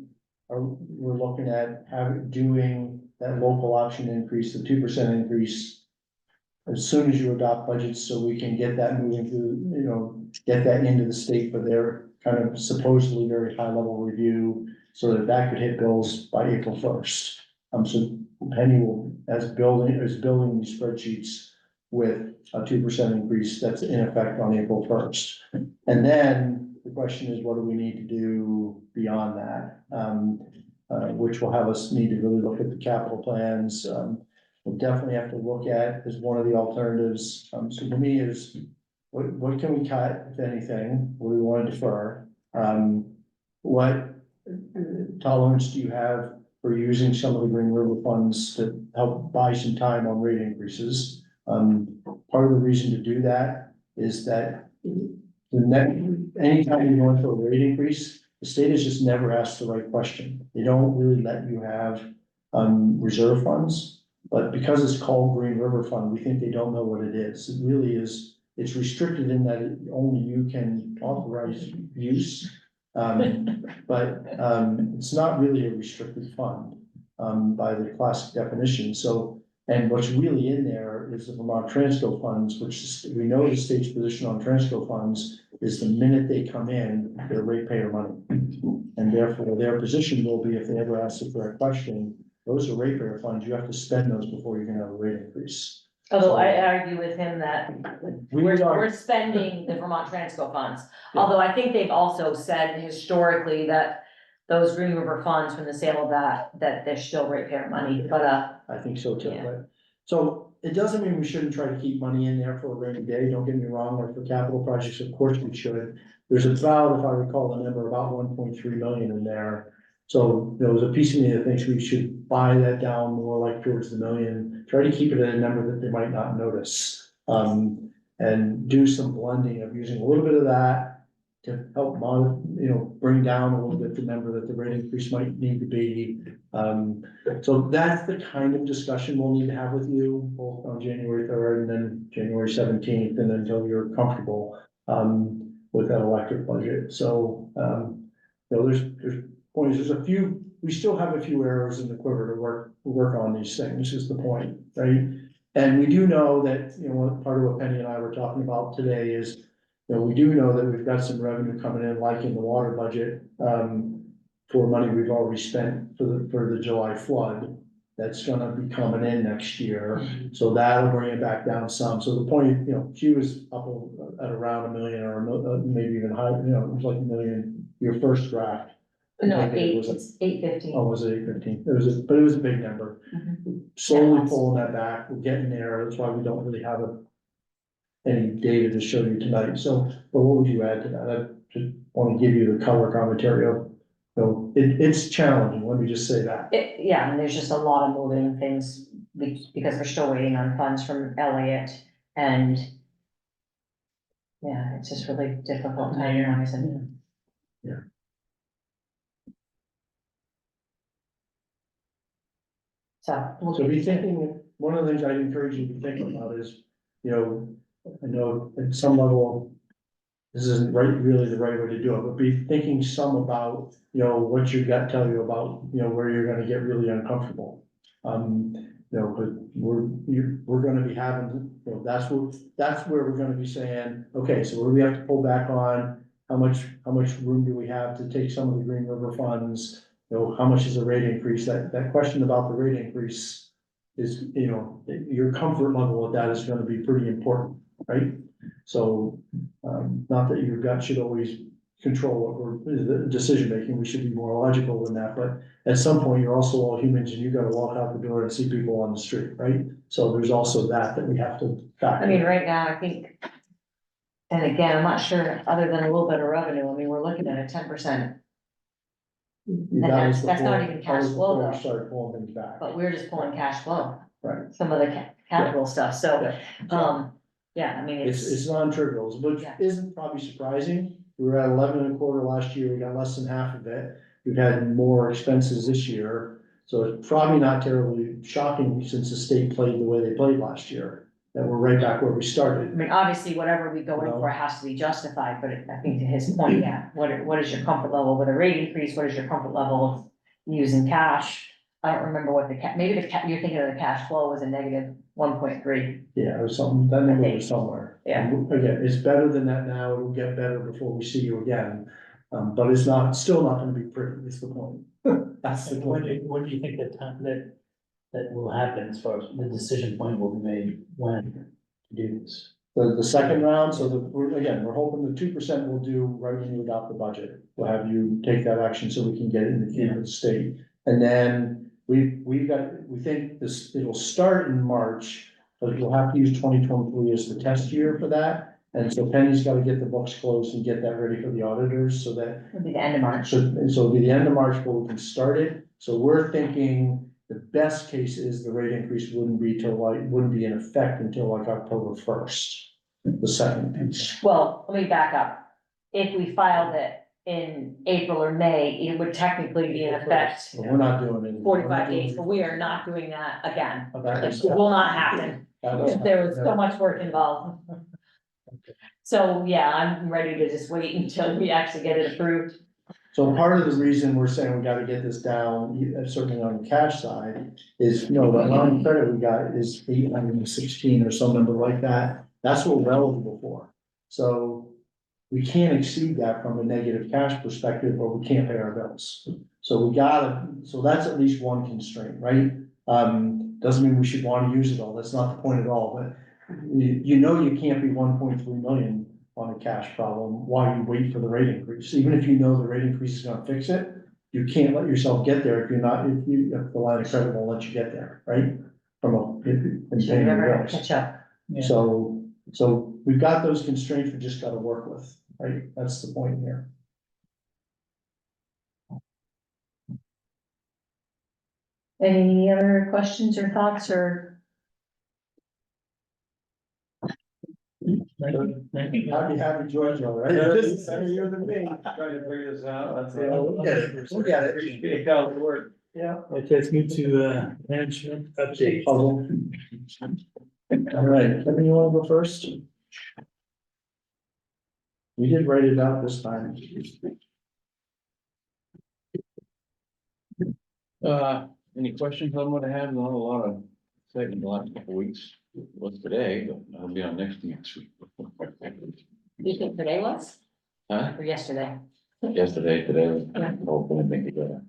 we're looking at doing that local option increase, the 2% increase. As soon as you adopt budgets, so we can get that moving through, get that into the state for their kind of supposedly very high level review. So that could hit bills by April 1st. So Penny is building these spreadsheets with a 2% increase that's in effect on April 1st. And then the question is, what do we need to do beyond that? Which will have us need to really look at the capital plans. We'll definitely have to look at as one of the alternatives. So to me is, what can we cut, if anything? What do we want to defer? What tolerance do you have for using some of the Green River funds to help buy some time on rate increases? Part of the reason to do that is that anytime you go into a rate increase, the state has just never asked the right question. They don't really let you have reserve funds, but because it's called Green River Fund, we think they don't know what it is. It really is, it's restricted in that only you can authorize use. But it's not really a restricted fund by the classic definition. So, and what's really in there is the Vermont Transco funds, which is, we know the state's position on Transco funds is the minute they come in, they're ratepayer money. And therefore their position will be, if they ever ask a direct question, those are ratepayer funds, you have to spend those before you can have a rate increase. Although I argue with him that we're are- spending the Vermont Transco funds. Although I think they've also said historically that those Green River funds from the sale of that they're still ratepayer money, but I think so too, Yeah. but, so it doesn't mean we shouldn't try to keep money in there for a rainy day, don't get me wrong, or for capital projects, of course we should. There's about, if I recall the number, about 1.3 million in there. So there was a piece of me that thinks we should buy that down more like towards the million, try to keep it at a number that they might not notice. And do some blending of using a little bit of that to help bring down a little bit the number that the rate increase might need to be. So that's the kind of discussion we'll need to have with you, both on January 3rd and then January 17th, and until you're comfortable with that electric budget. So there's a few, we still have a few arrows in the quiver to work on these things, is the point, right? And we do know that, part of what Penny and I were talking about today is, we do know that we've got some revenue coming in, like in the water budget, for money we've already spent for the July flood. That's gonna be coming in next year, so that'll bring it back down some. So the point, Q is up at around $1 million or maybe even higher, it was like $1 million, your first draft. no, Maybe it was it's 815. Oh, was it 815? But it was a big number. Mhm. Slowly Yeah. pulling that back, we're getting there, that's why we don't really have any data to show you tonight, so, but what would you add to that? I just want to give you the color commentary of, it's challenging, let me just say that. Yeah, and there's just a lot of moving things because we're still waiting on funds from Elliott and yeah, it's just really difficult time. Yeah. So. So be thinking, one of the things I'd encourage you to think about is, I know at some level, this isn't really the right way to do it, but be thinking some about, what your gut tell you about, where you're gonna get really uncomfortable. But we're gonna be having, that's where we're gonna be saying, okay, so what do we have to pull back on? How much room do we have to take some of the Green River funds? How much is a rate increase? That question about the rate increase is, your comfort level with that is gonna be pretty important, right? So, not that your gut should always control the decision making, we should be more logical than that, but at some point, you're also all humans and you gotta walk out the door and see people on the street, right? So there's also that we have to factor. I mean, right now, I think, and again, I'm not sure, other than a little bit of revenue, we're looking at a 10%, That was that's not before- even cash that was flow, before we though. started pulling things back. but we're just pulling cash flow, Right. some of the capital stuff, so, Yeah. yeah, I mean, It's non-trivial, which Yeah. isn't probably surprising. We were at 11.25 last year, we got less than half of it. We've had more expenses this year, so it's probably not terribly shocking since the state played the way they played last year. That we're right back where we I started. mean, obviously, whatever we go in for has to be justified, but I think to his point, yeah, what is your comfort level with a rate increase, what is your comfort level using cash. I don't remember what maybe you're thinking of the cash flow was a negative 1.3. Yeah, or something, that number was somewhere. Yeah. Again, it's better than that now, it'll get better before we see you again, but it's not, still not gonna be pretty, is the point. That's the When point. do you think that time, that will happen as far as the decision point will be made when to do this? The second round, so we're hoping the 2% will do right when you adopt the budget. We'll have you take that action so we can get it in the queue for the state. And then we think this, it'll start in March, but we'll have to use 2023 as the test year for that. And so Penny's gotta get the books closed and get that ready for the auditors so that. It'll be the end of March. So it'll be the end of March where we can start it. So we're thinking the best case is the rate increase wouldn't be in effect until like October 1st. The second piece. Well, let me back up. If we filed it in April or May, it would technically be in effect But we're not doing it. 45 days, but we are not doing that again. That It was- will not happen. that was- There was so much work involved. So, yeah, I'm ready to just wait until we actually get it approved. So part of the reason we're saying we gotta get this down, certainly on the cash side, is, the line of credit we got is 816 or some number like that. That's what we're eligible for. So we can't exceed that from a negative cash perspective, or we can't pay our bills. So so that's at least one constraint, right? Doesn't mean we should wanna use it all, that's not the point at all, but you can't be 1.3 million on a cash problem while you wait for the rate increase. Even if you know the rate increase is gonna fix it, you can't let yourself get there if the line of credit won't let you get there, right? In Should paying never your bills. catch up. Yeah. So we've got those constraints we just gotta work with, right? That's the point here. Any other questions or thoughts or? Thank you. Happy Georgia, right? This is better year than me. Trying to figure this out, that's. Yeah, we'll get it. We'll get it. Speak out the word. Yeah. Okay, let's move to, management update. Puzzle. All right, Kevin, you wanna go first? We did write it out this time. Any questions on what I had? Not a lot of excitement in the last couple of weeks. What's today, but I'll be on next week. You think today was? Huh? Or yesterday? Yesterday, today, Yeah. hopefully make it better.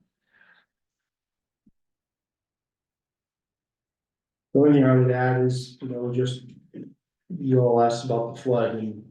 The only thing I would add is, just, you all asked about the flood and,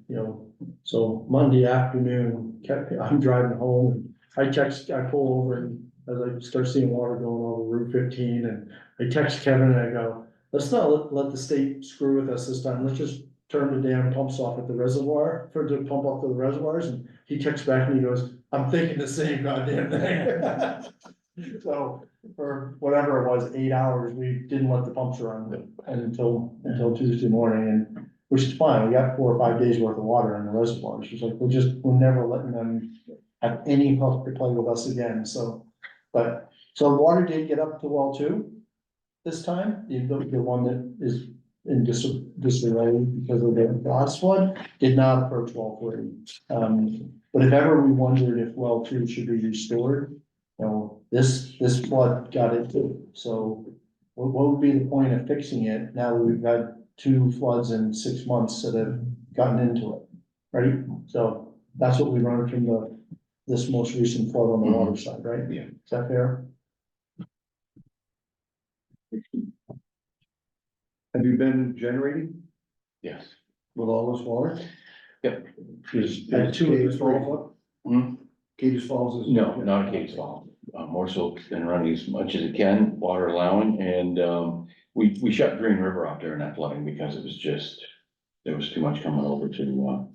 so Monday afternoon, I'm driving home and I pull over and as I start seeing water going over Route 15 and I text Kevin and I go, let's not let the state screw with us this time. Let's just turn the damn pumps off at the reservoir to pump up to the reservoirs. And he texts back and he goes, I'm thinking the same goddamn thing. So for whatever it was, 8 hours, we didn't let the pumps run until Tuesday morning, and which is fine. We got 4 or 5 days worth of water in the reservoirs. It's like, we're never letting them have any help to play with us again. So the water did get up to well 2 this time, the one that is in disarray because of the last flood did not approach well 3. But if ever we wondered if well 2 should be restored, this flood got it too. So what would be the point of fixing it now that we've had 2 floods in 6 months that have gotten into it, right? So that's what we learned from this most recent flood on the water side, right? Yeah. Is that fair? Have you been generating Yes. with all this water? Yep. At 2 of the 3. Hmm? Cadiz Falls is. No, not a case fall. More so been running as much as it can, water allowing, and, we shut Green River off during that flooding because it was just, there was too much coming over to,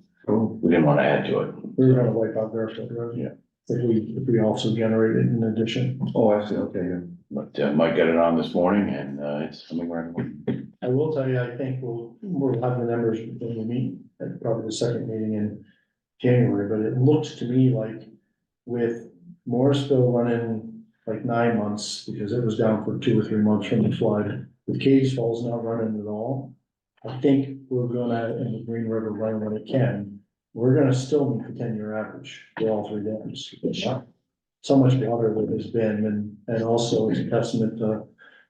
we didn't want to add to it. We were gonna wipe out Barefoot Road. Yeah. If we also generated in addition. Oh, I see, okay, yeah. But, Mike got it on this morning and, it's coming right away. I will tell you, I think we'll have the numbers when we meet, at probably the second meeting in January, but it looks to me like with Morrisville running like 9 months, because it was down for 2 or 3 months from the flood, with Cadiz Falls not running at all, I think we're gonna, in the Green River run when it can, we're gonna still meet the 10-year average for all 3 dams. so much water that has been, and also it's a testament to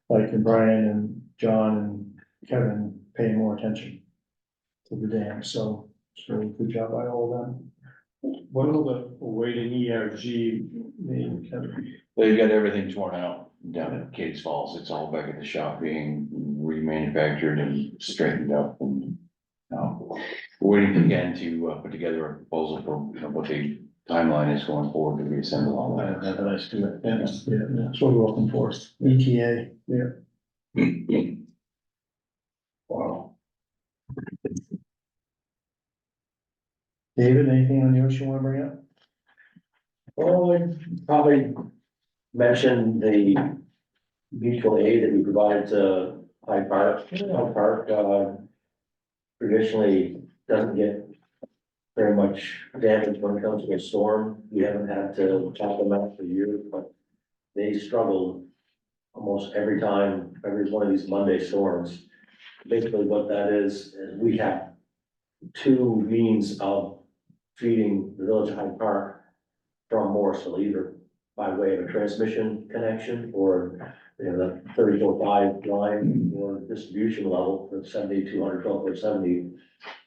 like Brian and John and Kevin paying more attention to the dam, so it's really good job by all of them. What will the awaiting ERG mean, Kevin? They've got everything torn out down at Cades Falls. It's all back at the shop being remanufactured and straightened up and. We're waiting again to put together a proposal for, you know, what the timeline is going forward to reassemble all that. That's a nice to it, yeah. Yeah, that's what we're looking for, ETA, yeah. Wow. David, anything on yours you wanna bring up? Well, I probably mentioned the mutual aid that we provide to Hyde Park. Hyde Park, traditionally doesn't get very much damage when it comes to a storm. We haven't had to top them out for years, but they struggled almost every time, every one of these Monday storms. Basically what that is we have two means of feeding the Village of Hyde Park from Morrisville, either by way of a transmission connection or, you know, the 30-5 line or distribution level for 7200, 1270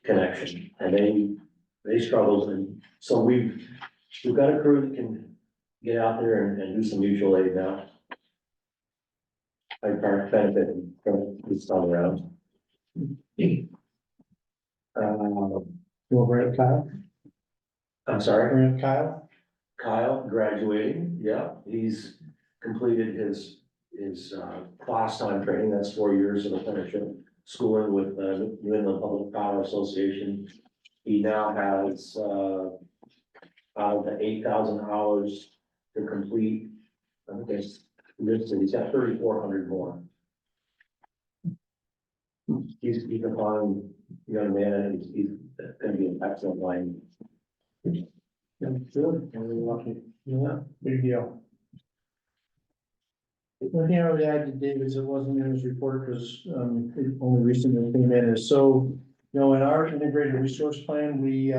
connection. And they struggled, and so we've got a crew that can get out there and do some mutual aid now. Hyde Park benefit from this time around. You wanna bring up Kyle? I'm sorry? Bring up Kyle? Kyle graduating, yeah, he's completed his class time training, that's 4 years of apprenticeship schooling with New England Public Power Association. He now has out of the 8,000 hours to complete, I think it's listed, he's got 3,400 more. He's a fine young man, and he's gonna be an excellent line. Yeah, good, really lucky, yeah, big deal. The only thing I would add to David's, it wasn't in his report, because, it only recently came in, is so, you know, in our integrated resource plan, we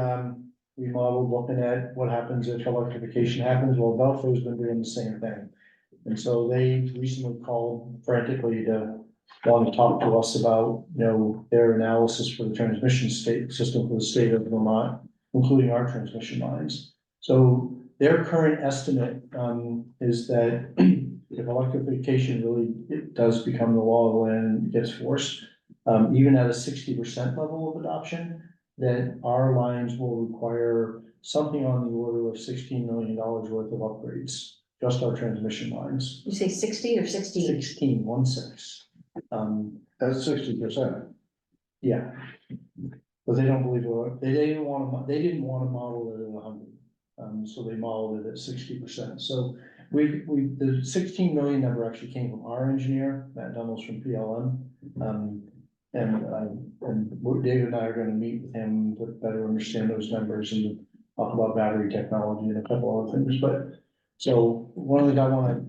modeled looking at what happens if electrification happens, well, Belfo's been doing the same thing. And so they recently called frantically to want to talk to us about, you know, their analysis for the transmission system for the state of Vermont, including our transmission lines. So their current estimate, is that if electrification really it does become the law of the land and gets forced, even at a 60% level of adoption, that our lines will require something on the order of $16 million worth of upgrades, just our transmission lines. You say 60 or 16? 16. That's 60%. Yeah. But they don't believe it, they didn't want to model it at 100. So they modeled it at 60%. So the 16 million number actually came from our engineer, Matt Dunnels from PLM. David and I are gonna meet with him to better understand those numbers and talk about battery technology and a couple other things, but. So one of the things I wanna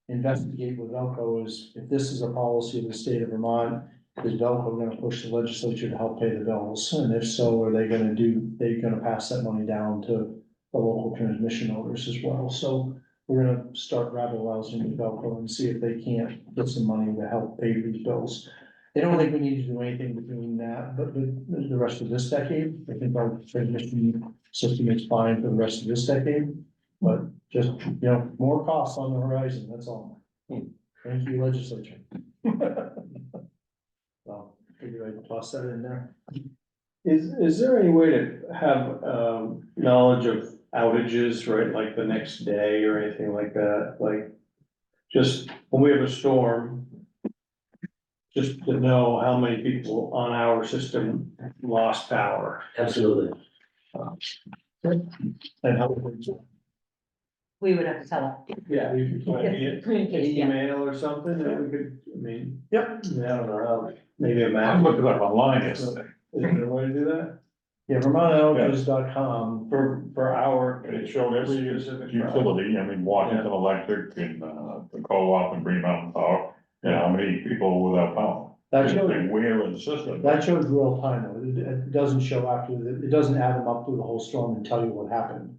investigate with Velco is if this is a policy of the state of Vermont, is Velco gonna push the legislature to help pay the bills? And if so, are they gonna pass that money down to the local transmission owners as well? So we're gonna start rabble rousing with Velco and see if they can't get some money to help pay these bills. They don't think we need to do anything between that, but the rest of this decade, I think our transmission system is fine for the rest of this decade. But just, you know, more costs on the horizon, that's all. Thank you, legislature. Well, figure I'd toss that in there. Is there any way to have, knowledge of outages, right, like the next day or anything like that, like? Just when we have a storm, just to know how many people on our system lost power. Absolutely. And how We would have to tell them. Yeah. Communication, yeah. Email or something that we could, I mean, Yep. I don't know how, maybe a I map. looked it up online yesterday. Is there a way to do that? Yeah, VermontOutages.com. For our, and it showed every utility, I mean, Washington Electric and, the co-op and Green Mountain Power, and how many people without power. That And shows, where in the system. that shows real time, though. It doesn't show after, it doesn't add them up through the whole storm and tell you what happened.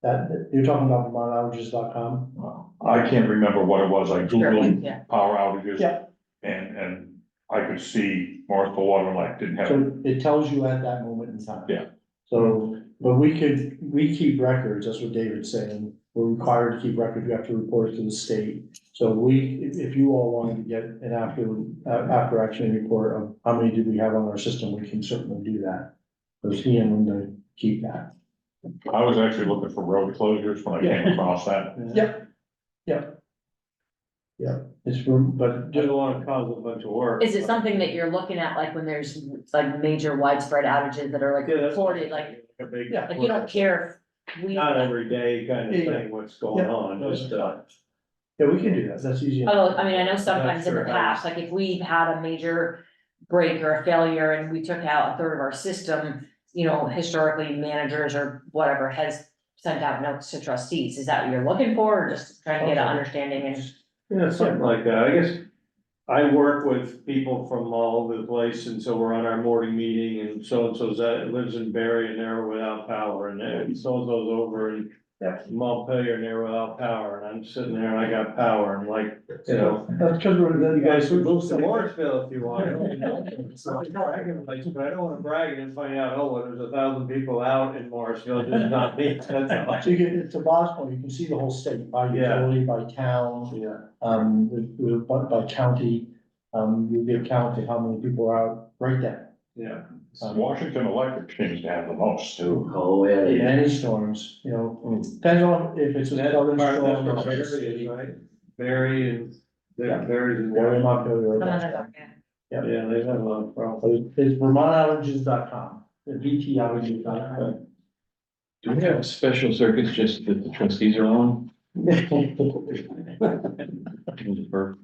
That, you're talking about vermontoutages.com? I can't remember what it was, I Googled Yeah. power outages. Yeah. And I could see Morrisville Water Line didn't have. So it tells you at that moment in time. Yeah. So, but we keep records, that's what David's saying, we're required to keep records, we have to report it to the state. So if you all wanted to get an after action report of how many do we have on our system, we can certainly do that. Because he and Linda keep that. I was actually looking for road closures when I came across that. Yep. It's from, but Just don't wanna cause a bunch of work. Is it something that you're looking at, like when there's like major widespread outages that are like Yeah, that's- reported, like A big. Yeah. you don't care if we. Not every day kind of Yeah, yeah. thing, what's going Yeah. on, just, yeah, we can do that, that's easy. Although, I mean, I know sometimes in the sure past, like if we've had a major break or a failure and we took out a third of our system, you know, historically managers or whatever has sent out notes to trustees. Is that what you're looking for, or just trying to get an understanding and? yeah, something like that, I guess. I work with people from all over the place, and so we're on our morning meeting, and so-and-so's that lives in Barry, and they're without power, and then so-and-so's over in Montpelier, and they're without power, and I'm sitting there and I got power, and like, you know. That's because we're the You guys can move to Morrisville if you want. So I can, like, but I don't wanna brag and then find out, oh, well, there's 1,000 people out in Morrisville, just not me, that's all. So you get, to Bob's point, you can see the whole state, by Yeah. utility, by town, Yeah. by county. You give count to how many people are out right there. Yeah. Washington Electric seems to have the most too. Oh, yeah, In they- any storms, you know, depends on if it's a That's southern part of storm. that's or where a Barry is, city. right? Barry and, Yeah. Barry's in Very Washington. much. Yeah, they've had a lot of problems. So it's vermontoutages.com, the VToutages.com. Do we have special circuits just that the trustees are on?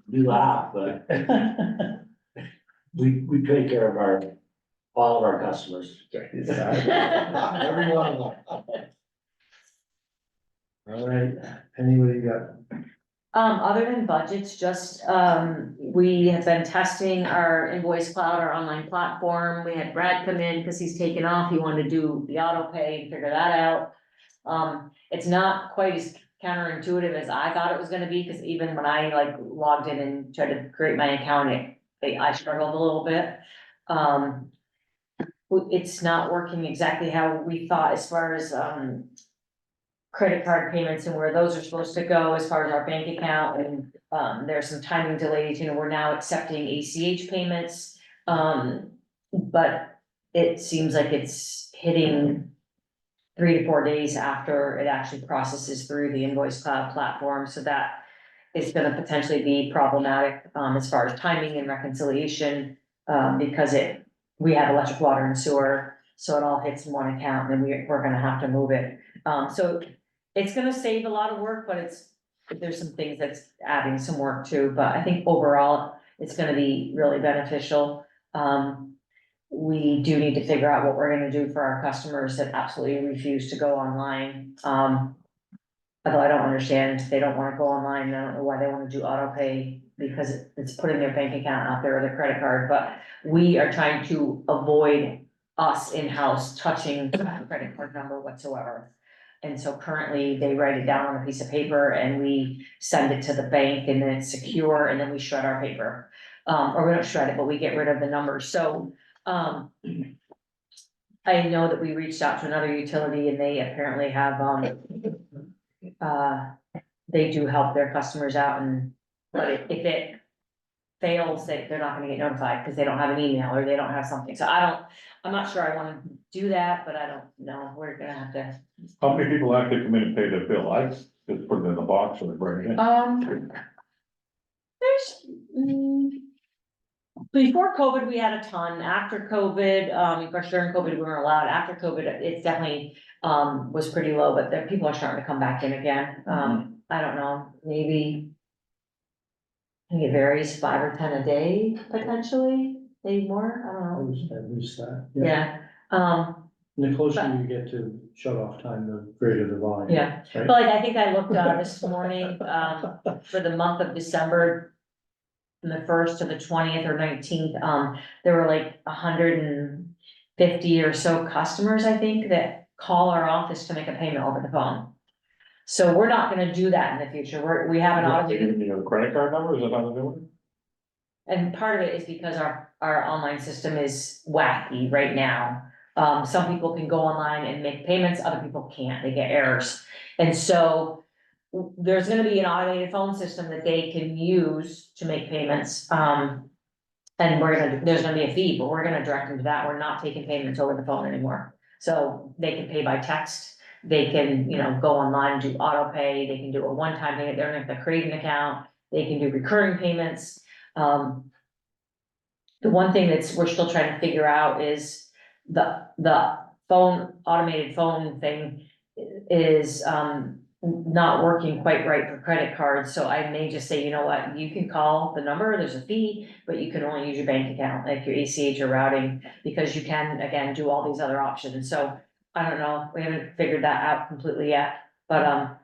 You laugh, but we take care of all of our customers. Every one of them. All right, anybody got? Other than budgets, just, we have been testing our invoice cloud, our online platform. We had Brad come in because he's taken off. He wanted to do the auto pay and figure that out. It's not quite as counterintuitive as I thought it was gonna be, because even when I like logged in and tried to create my account, I struggled a little bit. It's not working exactly how we thought as far as, credit card payments and where those are supposed to go as far as our bank account, and, there's some timing delays, you know, we're now accepting ACH payments. But it seems like it's hitting 3 to 4 days after it actually processes through the invoice cloud platform, so that is gonna potentially be problematic, as far as timing and reconciliation, because we have electric, water and sewer, so it all hits in one account, and we're gonna have to move it. So it's gonna save a lot of work, but there's some things that's adding some work too, but I think overall, it's gonna be really beneficial. We do need to figure out what we're gonna do for our customers that absolutely refuse to go online. Although I don't understand, they don't wanna go online, I don't know why they wanna do auto pay, because it's putting their bank account out there or their credit card, but we are trying to avoid us in-house touching the credit card number whatsoever. And so currently, they write it down on a piece of paper and we send it to the bank, and then it's secure, and then we shred our paper. Or we don't shred it, but we get rid of the numbers, so, I know that we reached out to another utility and they apparently have, they do help their customers out, and, but if it fails, they're not gonna get notified because they don't have an email or they don't have something, so I'm not sure I wanna do that, but I don't know, we're gonna have to. How many people actually come in and pay their bill? I just put it in the box and they bring it in. There's, before COVID, we had a ton. After COVID, of course, during COVID, we weren't allowed. After COVID, it's definitely, was pretty low, but there, people are starting to come back in again. I don't know, maybe. I think it varies, 5 or 10 a day, potentially, maybe more, I don't know. At least that. Yeah, And the closer you get to shut off time, the greater the volume. yeah, right? but like, I think I looked, this morning, for the month of December. From the 1st to the 20th or 19th, there were like 150 or so customers, I think, that call our office to make a payment over the phone. So we're not gonna do that in the future, we have an automated, You know, credit card number, is that how they do it? and part of it is because our online system is wacky right now. Some people can go online and make payments, other people can't, they get errors. And so there's gonna be an automated phone system that they can use to make payments. And there's gonna be a fee, but we're gonna direct them to that. We're not taking payments over the phone anymore. So they can pay by text, they can, go online, do auto pay, they can do a one-time payment, they don't have to create an account, they can do recurring payments. The one thing we're still trying to figure out is the automated phone thing is, not working quite right for credit cards, so I may just say, you know what, you can call the number, there's a fee, but you can only use your bank account, like your ACH or routing, because you can, again, do all these other options, so I don't know, we haven't figured that out completely yet, but,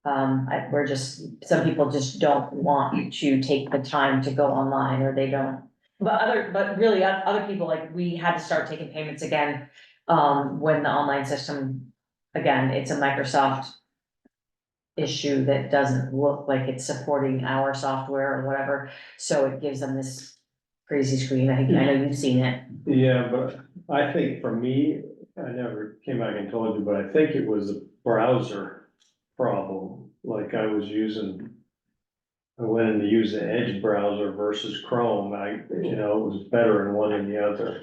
some people just don't want to take the time to go online, or they don't. But really, other people, like, we had to start taking payments again, when the online system, again, it's a Microsoft issue that doesn't look like it's supporting our software or whatever, so it gives them this crazy screen, I know you've seen it. Yeah, but I think for me, I never came back and told you, but I think it was a browser problem, like I went in to use the Edge browser versus Chrome, it was better in one than the other.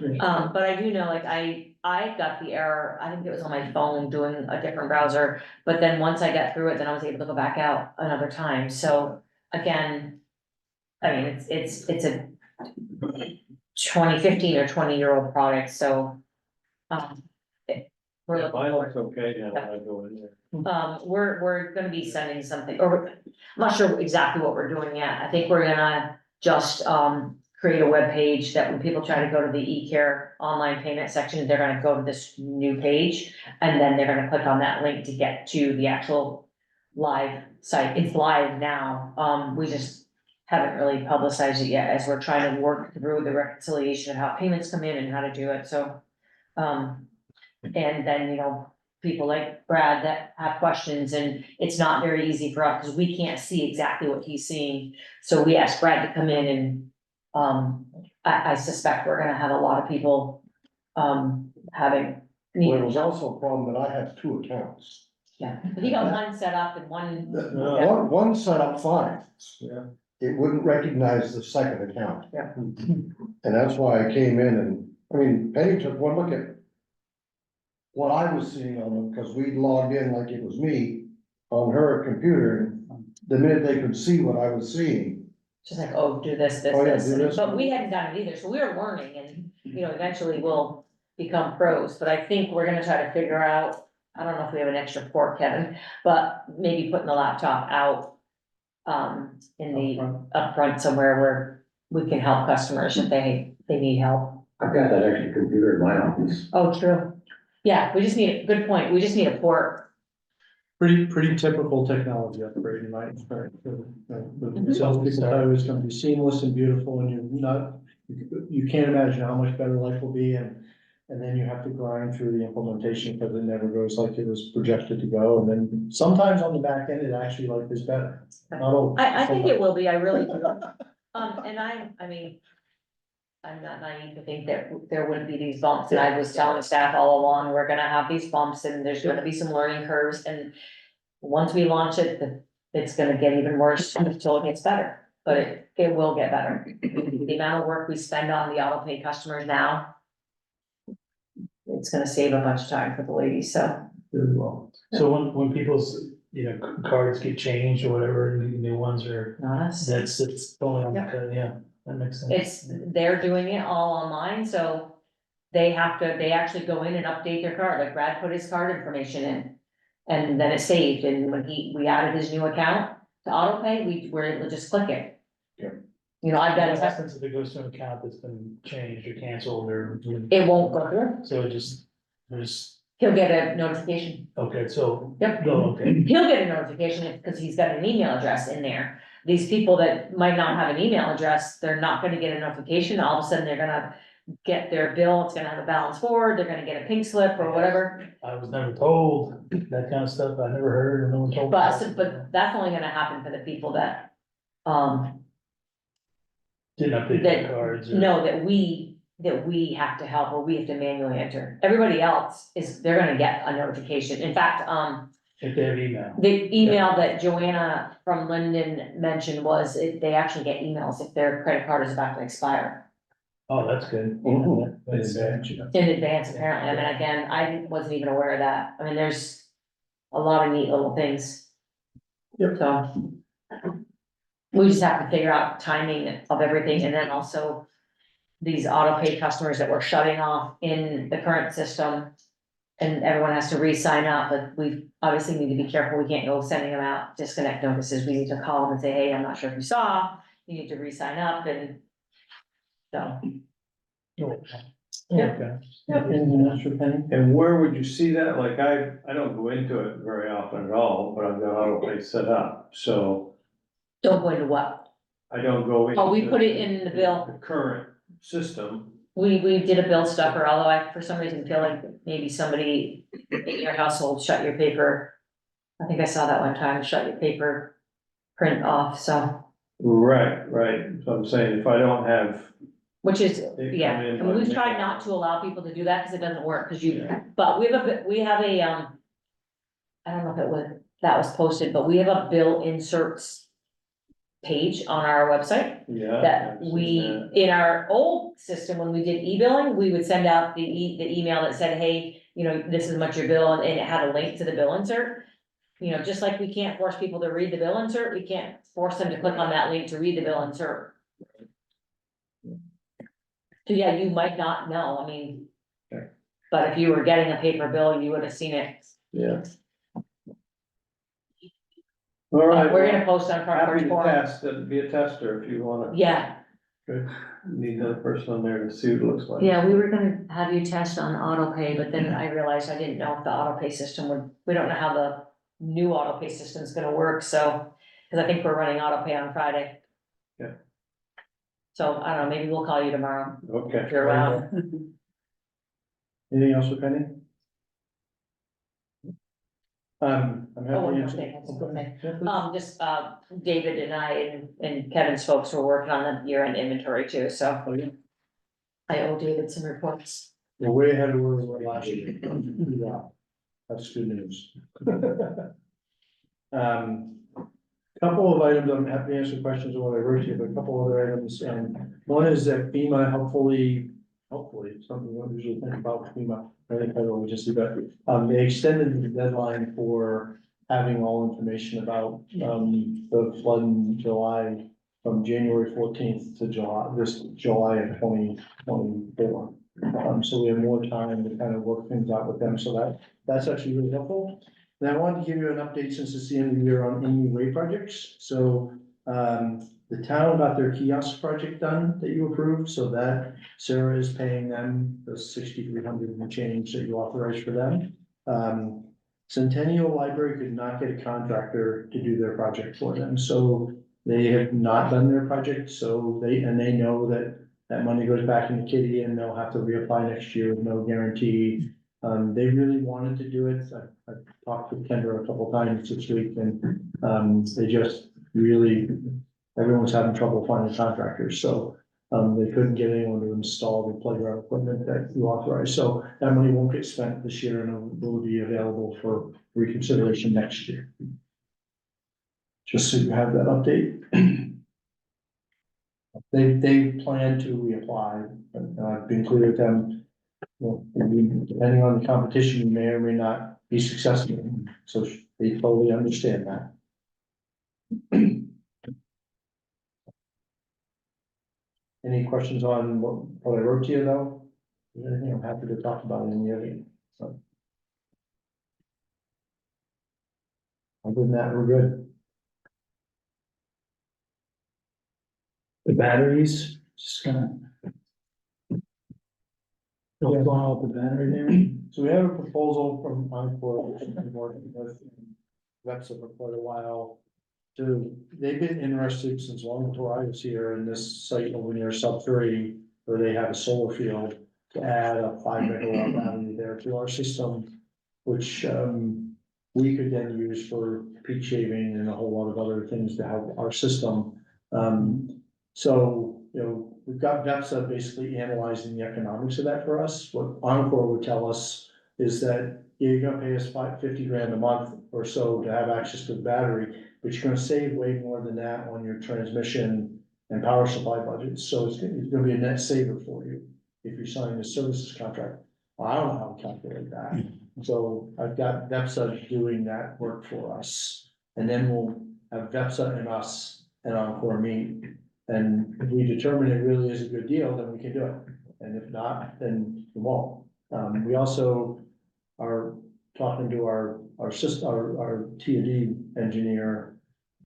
But I do know, like, I got the error, I think it was on my phone doing a different browser, but then once I got through it, then I was able to go back out another time, so again, I mean, it's a 2015 or 20-year-old product, so, we're looking Mine forward. looks okay now when I go in there. We're gonna be sending something, or I'm not sure exactly what we're doing yet. I think we're gonna just, create a web page that when people try to go to the e-care online payment section, they're gonna go to this new page. And then they're gonna click on that link to get to the actual live site. It's live now. We just haven't really publicized it yet as we're trying to work through the reconciliation of how payments come in and how to do it, so. And then, people like Brad that have questions, and it's not very easy for us, because we can't see exactly what he's seeing. So we asked Brad to come in and, I suspect we're gonna have a lot of people, having. Well, there was also a problem that I had two accounts. Yeah, but he got one set up and one, One set up fine. Yeah. It wouldn't recognize the second account. Yeah. And that's why I came in and, Penny took one look at what I was seeing on them, because we logged in like it was me on her computer, and the minute they could see what I was seeing. just like, oh, do this, Oh, yeah, this, do this. but we hadn't done it either, so we were learning and, eventually we'll become pros, but I think we're gonna try to figure out, I don't know if we have an extra port, Kevin, but maybe putting the laptop out, in the upfront somewhere where we can help customers if they need help. I've got that extra computer in my office. Oh, true. Yeah, we just need, good point, we just need a port. Pretty typical technology upgrade in my experience. The salespeople thought it was gonna be seamless and beautiful, and you can't imagine how much better life will be, and then you have to grind through the implementation, because it never goes like it was projected to go, and then sometimes on the back end, it actually is better. Not always. I think it will be, I really do. And I mean, I'm not naive to think that there wouldn't be these bumps, and I was telling staff all along, we're gonna have these bumps, and there's gonna be some learning curves, and once we launch it, it's gonna get even worse until it gets better, but it will get better. The amount of work we spend on the auto pay customers now, it's gonna save a bunch of time for the ladies, so. Really well. So when people's, cards get changed or whatever, new ones are, Not us. it's going on, Yeah. that makes sense. They're doing it all online, so they actually go in and update their card, like Brad put his card information in. And then it's saved, and when we added his new account to auto pay, we were able to just click it. Yeah. I've done What test, happens if it goes to an account that's been changed or canceled or, it won't go through, so it just, there's, he'll get a notification. okay, so. Yep. Oh, okay, He'll get a notification because he's got an email address in there. These people that might not have an email address, they're not gonna get a notification, all of a sudden get their bill, it's gonna have a balance forward, they're gonna get a pink slip or whatever. I was never told that kind of stuff. I never heard or no one told me. But that's only gonna happen for the people that, Didn't update that- their cards. or- know that we have to help or we have to manually enter. Everybody else they're gonna get a notification. In fact, If they have email. the email that Joanna from Linden mentioned was, they actually get emails if their credit card is about to expire. Oh, that's good. Mhm. That's good. In advance, apparently. I mean, again, I wasn't even aware of that. I mean, there's a lot of neat little things. Yep. So. We just have to figure out timing of everything, and then also these auto pay customers that we're shutting off in the current system. And everyone has to re-sign up, but we obviously need to be careful. We can't go sending them out disconnect notices. We need to call them and say, hey, I'm not sure if you saw, you need to re-sign up and. So. Okay. Anything else for Penny? And where would you see that? Like, I don't go into it very often at all, but I've got auto pay set up, so Don't go into what? I don't go in. Oh, we put it in the bill. The current system, We did a bill stuffer, although I, for some reason, feel like maybe somebody in your household shut your paper. I think I saw that one time, shut your paper print off, so, right, so I'm saying if I don't have, which is, They yeah, come in and we've by tried mail. not to allow people to do that, cause it doesn't work, cause you, Yeah. but we have a, I don't know if that was posted, but we have a bill inserts page on our website. yeah. That I've seen we, in our old system, when we did e-billing, we would send out the email that said, hey, you know, this is much your bill, and it had a link to the bill insert. You know, just like we can't force people to read the bill insert, we can't force them to click on that link to read the bill insert. So yeah, you might not know, I mean. Okay. But if you were getting a paper bill, you would have seen it. Yeah. All right. We're gonna post on Front Happy Porch to Forum. test, be a tester if you wanna. Yeah, Good. Need another person on there to see what it looks like. yeah, we were gonna have you test on auto pay, but then I realized I didn't know if the auto pay system we don't know how the new auto pay system's gonna work, so, cause I think we're running auto pay on Friday. Yeah. So, I don't know, maybe we'll call you tomorrow Okay. if you're around. Anything else for Penny? I'm Oh, happy one to more answer. thing, that's a good thing. Yeah, please. Just, David and I and Kevin's folks were working on the year-end inventory too, so Oh, yeah. I owe David some reports. We're way ahead of where we were last year. Yeah, that's good news. Couple of items, I'm happy to answer questions on what I wrote here, but a couple other items, one is that FEMA hopefully, something we don't usually think about FEMA, I think I will just do that. They extended the deadline for having all information about, the flood in July from January 14th to July of 2024. So we have more time to kind of work things out with them, so that's actually really helpful. And I wanted to give you an update since it's the end of the year on any way projects, so, the town got their kiosk project done that you approved, so that Sarah is paying them the 6,300 and change that you authorized for them. Centennial Library could not get a contractor to do their project for them, so they have not done their project, so they know that that money goes back into kitty and they'll have to reapply next year with no guarantee. They really wanted to do it. I've talked with Kendra a couple times this week and, they just really, everyone's having trouble finding contractors, so, they couldn't get anyone to install the playground equipment that you authorized, so that money won't get spent this year and it will be available for reconsideration next year. Just so you have that update. They plan to reapply, and I've been clear with them. Well, depending on the competition, you may or may not be successful, so they totally understand that. Any questions on what I wrote to you though? Anything, I'm happy to talk about any of it, so. Other than that, we're good. The batteries, just gonna. What's going on with the battery there? So we have a proposal from Encore, which we've been working with Vepsa for quite a while. They've been interested since long before I was here in this site over near Sub 3 where they have a solar field to add a 5 megawatt battery there to our system, which, we could then use for peak shaving and a whole lot of other things to help our system. So, we've got VEPSA basically analyzing the economics of that for us. What Encore would tell us is that you're gonna pay us $50 grand a month or so to have access to the battery, but you're gonna save way more than that on your transmission and power supply budgets. So it's gonna be a net saver for you if you sign a services contract. Well, I don't know how to calculate that. So I've got VEPSA doing that work for us. And then we'll have VEPSA and us and Encore meet. And if we determine it really is a good deal, then we can do it. And if not, then we won't. We also are talking to our T&D engineer,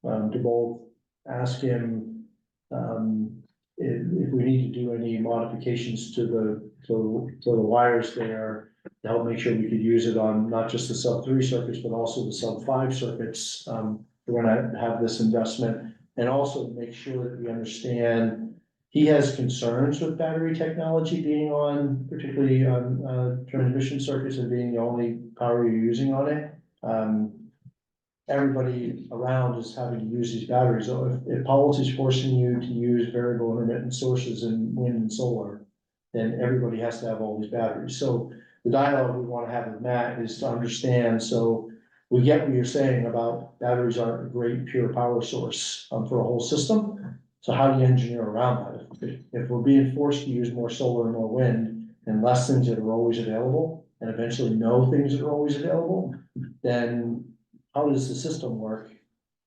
to both ask him, if we need to do any modifications to the wires there, to help make sure we could use it on not just the sub-3 circuits, but also the sub-5 circuits. We're gonna have this investment, and also make sure that we understand, he has concerns with battery technology being on, particularly on, transmission circuits and being the only power you're using on it. Everybody around is having to use these batteries, so if policy is forcing you to use variable intermittent sources in wind and solar, then everybody has to have all these batteries. So the dialogue we wanna have with Matt is to understand, so we get what you're saying about batteries aren't a great pure power source, for a whole system. So how do you engineer around that? If we're being forced to use more solar and more wind and less things that are always available, and eventually no things that are always available, then how does the system work?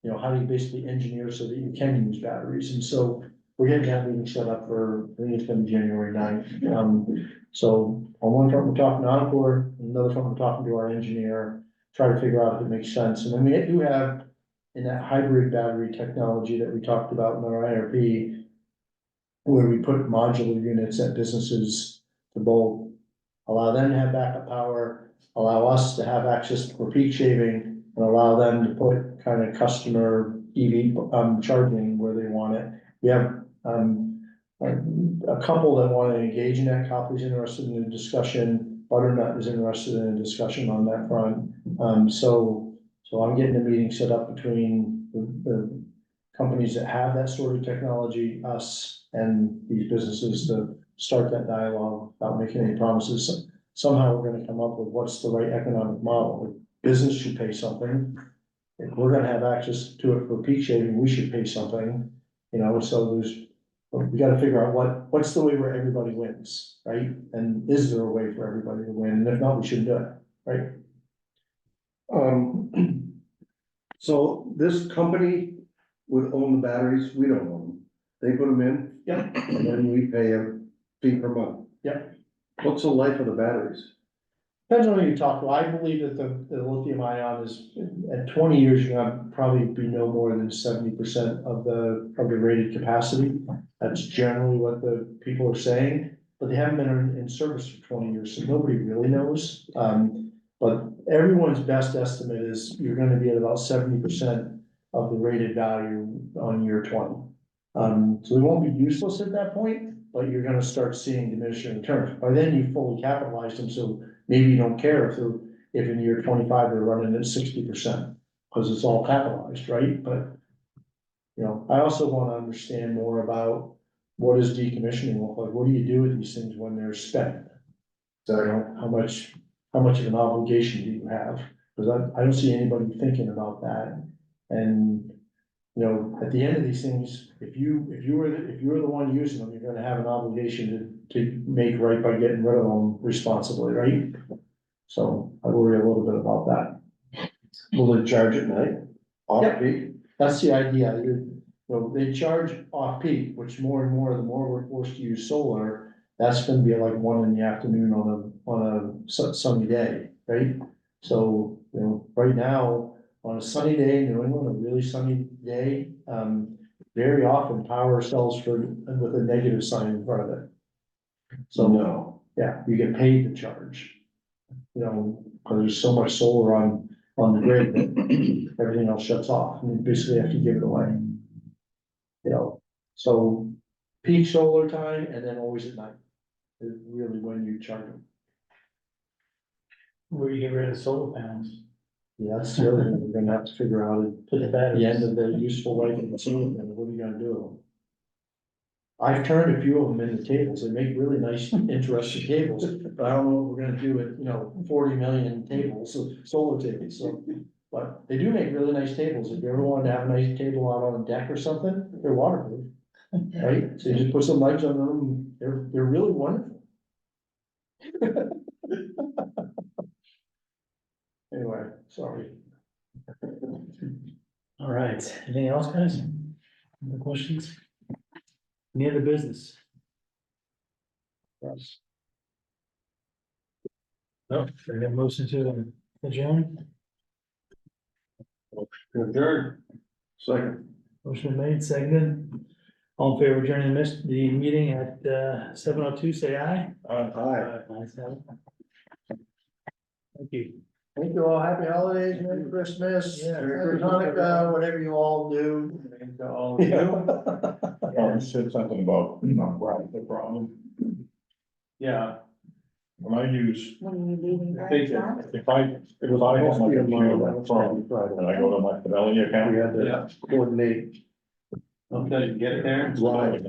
How do you basically engineer so that you can use batteries? And so we're getting that meeting set up for, I think it's gonna be January 9th. So on one front, we're talking to Encore, on another front, we're talking to our engineer, try to figure out if it makes sense. And then we do have, in that hybrid battery technology that we talked about in our IRP, where we put modular units at businesses to both allow them to have backup power, allow us to have access for peak shaving, and allow them to put kind of customer EV charging where they want it. We have a couple that want to engage in that. Copley's interested in a discussion. Butternut is interested in a discussion on that front. So I'm getting a meeting set up between the companies that have that sort of technology, us, and these businesses to start that dialogue without making any promises. Somehow we're gonna come up with what's the right economic model. Business should pay something. If we're gonna have access to it for peak shaving, we should pay something, so we gotta figure out what's the way where everybody wins, right? And is there a way for everybody to win? And if not, we shouldn't do it, right? So this company would own the batteries, we don't own them. They put them in. Yep. And then we pay a fee per month. Yep. What's the life of the batteries? Depends on who you talk to. I believe that the lithium ion is, at 20 years, you're gonna probably be no more than 70% of the rated capacity. That's generally what the people are saying, but they haven't been in service for 20 years, so nobody really knows. But everyone's best estimate is you're gonna be at about 70% of the rated value on year 20. So they won't be useless at that point, but you're gonna start seeing diminishing returns. By then, you fully capitalized them, so maybe you don't care if in year 25 they're running at 60%, because it's all capitalized, right? But, I also wanna understand more about what does decommissioning look like? What do you do with these things when they're spent? So, how much of an obligation do you have? Because I don't see anybody thinking about that. And, at the end of these things, if you were the one using them, you're gonna have an obligation to make right by getting rid of them responsibly, right? So I worry a little bit about that. Will they charge at night? Off Yep. peak? That's the idea. They charge off peak, which more and more, the more we're forced to use solar, that's gonna be like 1 in the afternoon on a sunny day, right? So, right now, on a sunny day, in New England, a really sunny day, very often power sells with a negative sign in front of it. So, No. yeah, you get paid to charge. Because there's so much solar on the grid that everything else shuts off, and you basically have to give it away. So peak solar time and then always at night. Is really when you charge them. Where you get rid of solar panels, Yeah, that's the other thing we're gonna have to figure out at put the the batteries. end of the useful life of the solar panel, what are you gonna do? I've turned a few of them into tables, they make really nice, interesting tables, but I don't know what we're gonna do with, 40 million tables, solar tables, so. But they do make really nice tables, if you ever wanted to have a nice table out on a deck or something, they're waterproof. Right, so you just put some lights on them, they're really wonderful. Anyway, sorry. All right, anything else, guys? Other questions? Any other business? No, we have motion to adjourn, Adjourned. Second. motion made, seconded. All in favor of adjourning the meeting at 7:02, say aye. Aye. Ayes have it. Thank you. Thank you all, happy holidays, Merry Christmas, Yeah. Merry Hanukkah, whatever you all do. To all of you. You said something about, right, the problem. Yeah, When I use, When are you leaving? I think if I have Must my be a computer month, from, Friday. and I go to my Fidelity account. We had Yeah. to coordinate. okay, get it there. Live.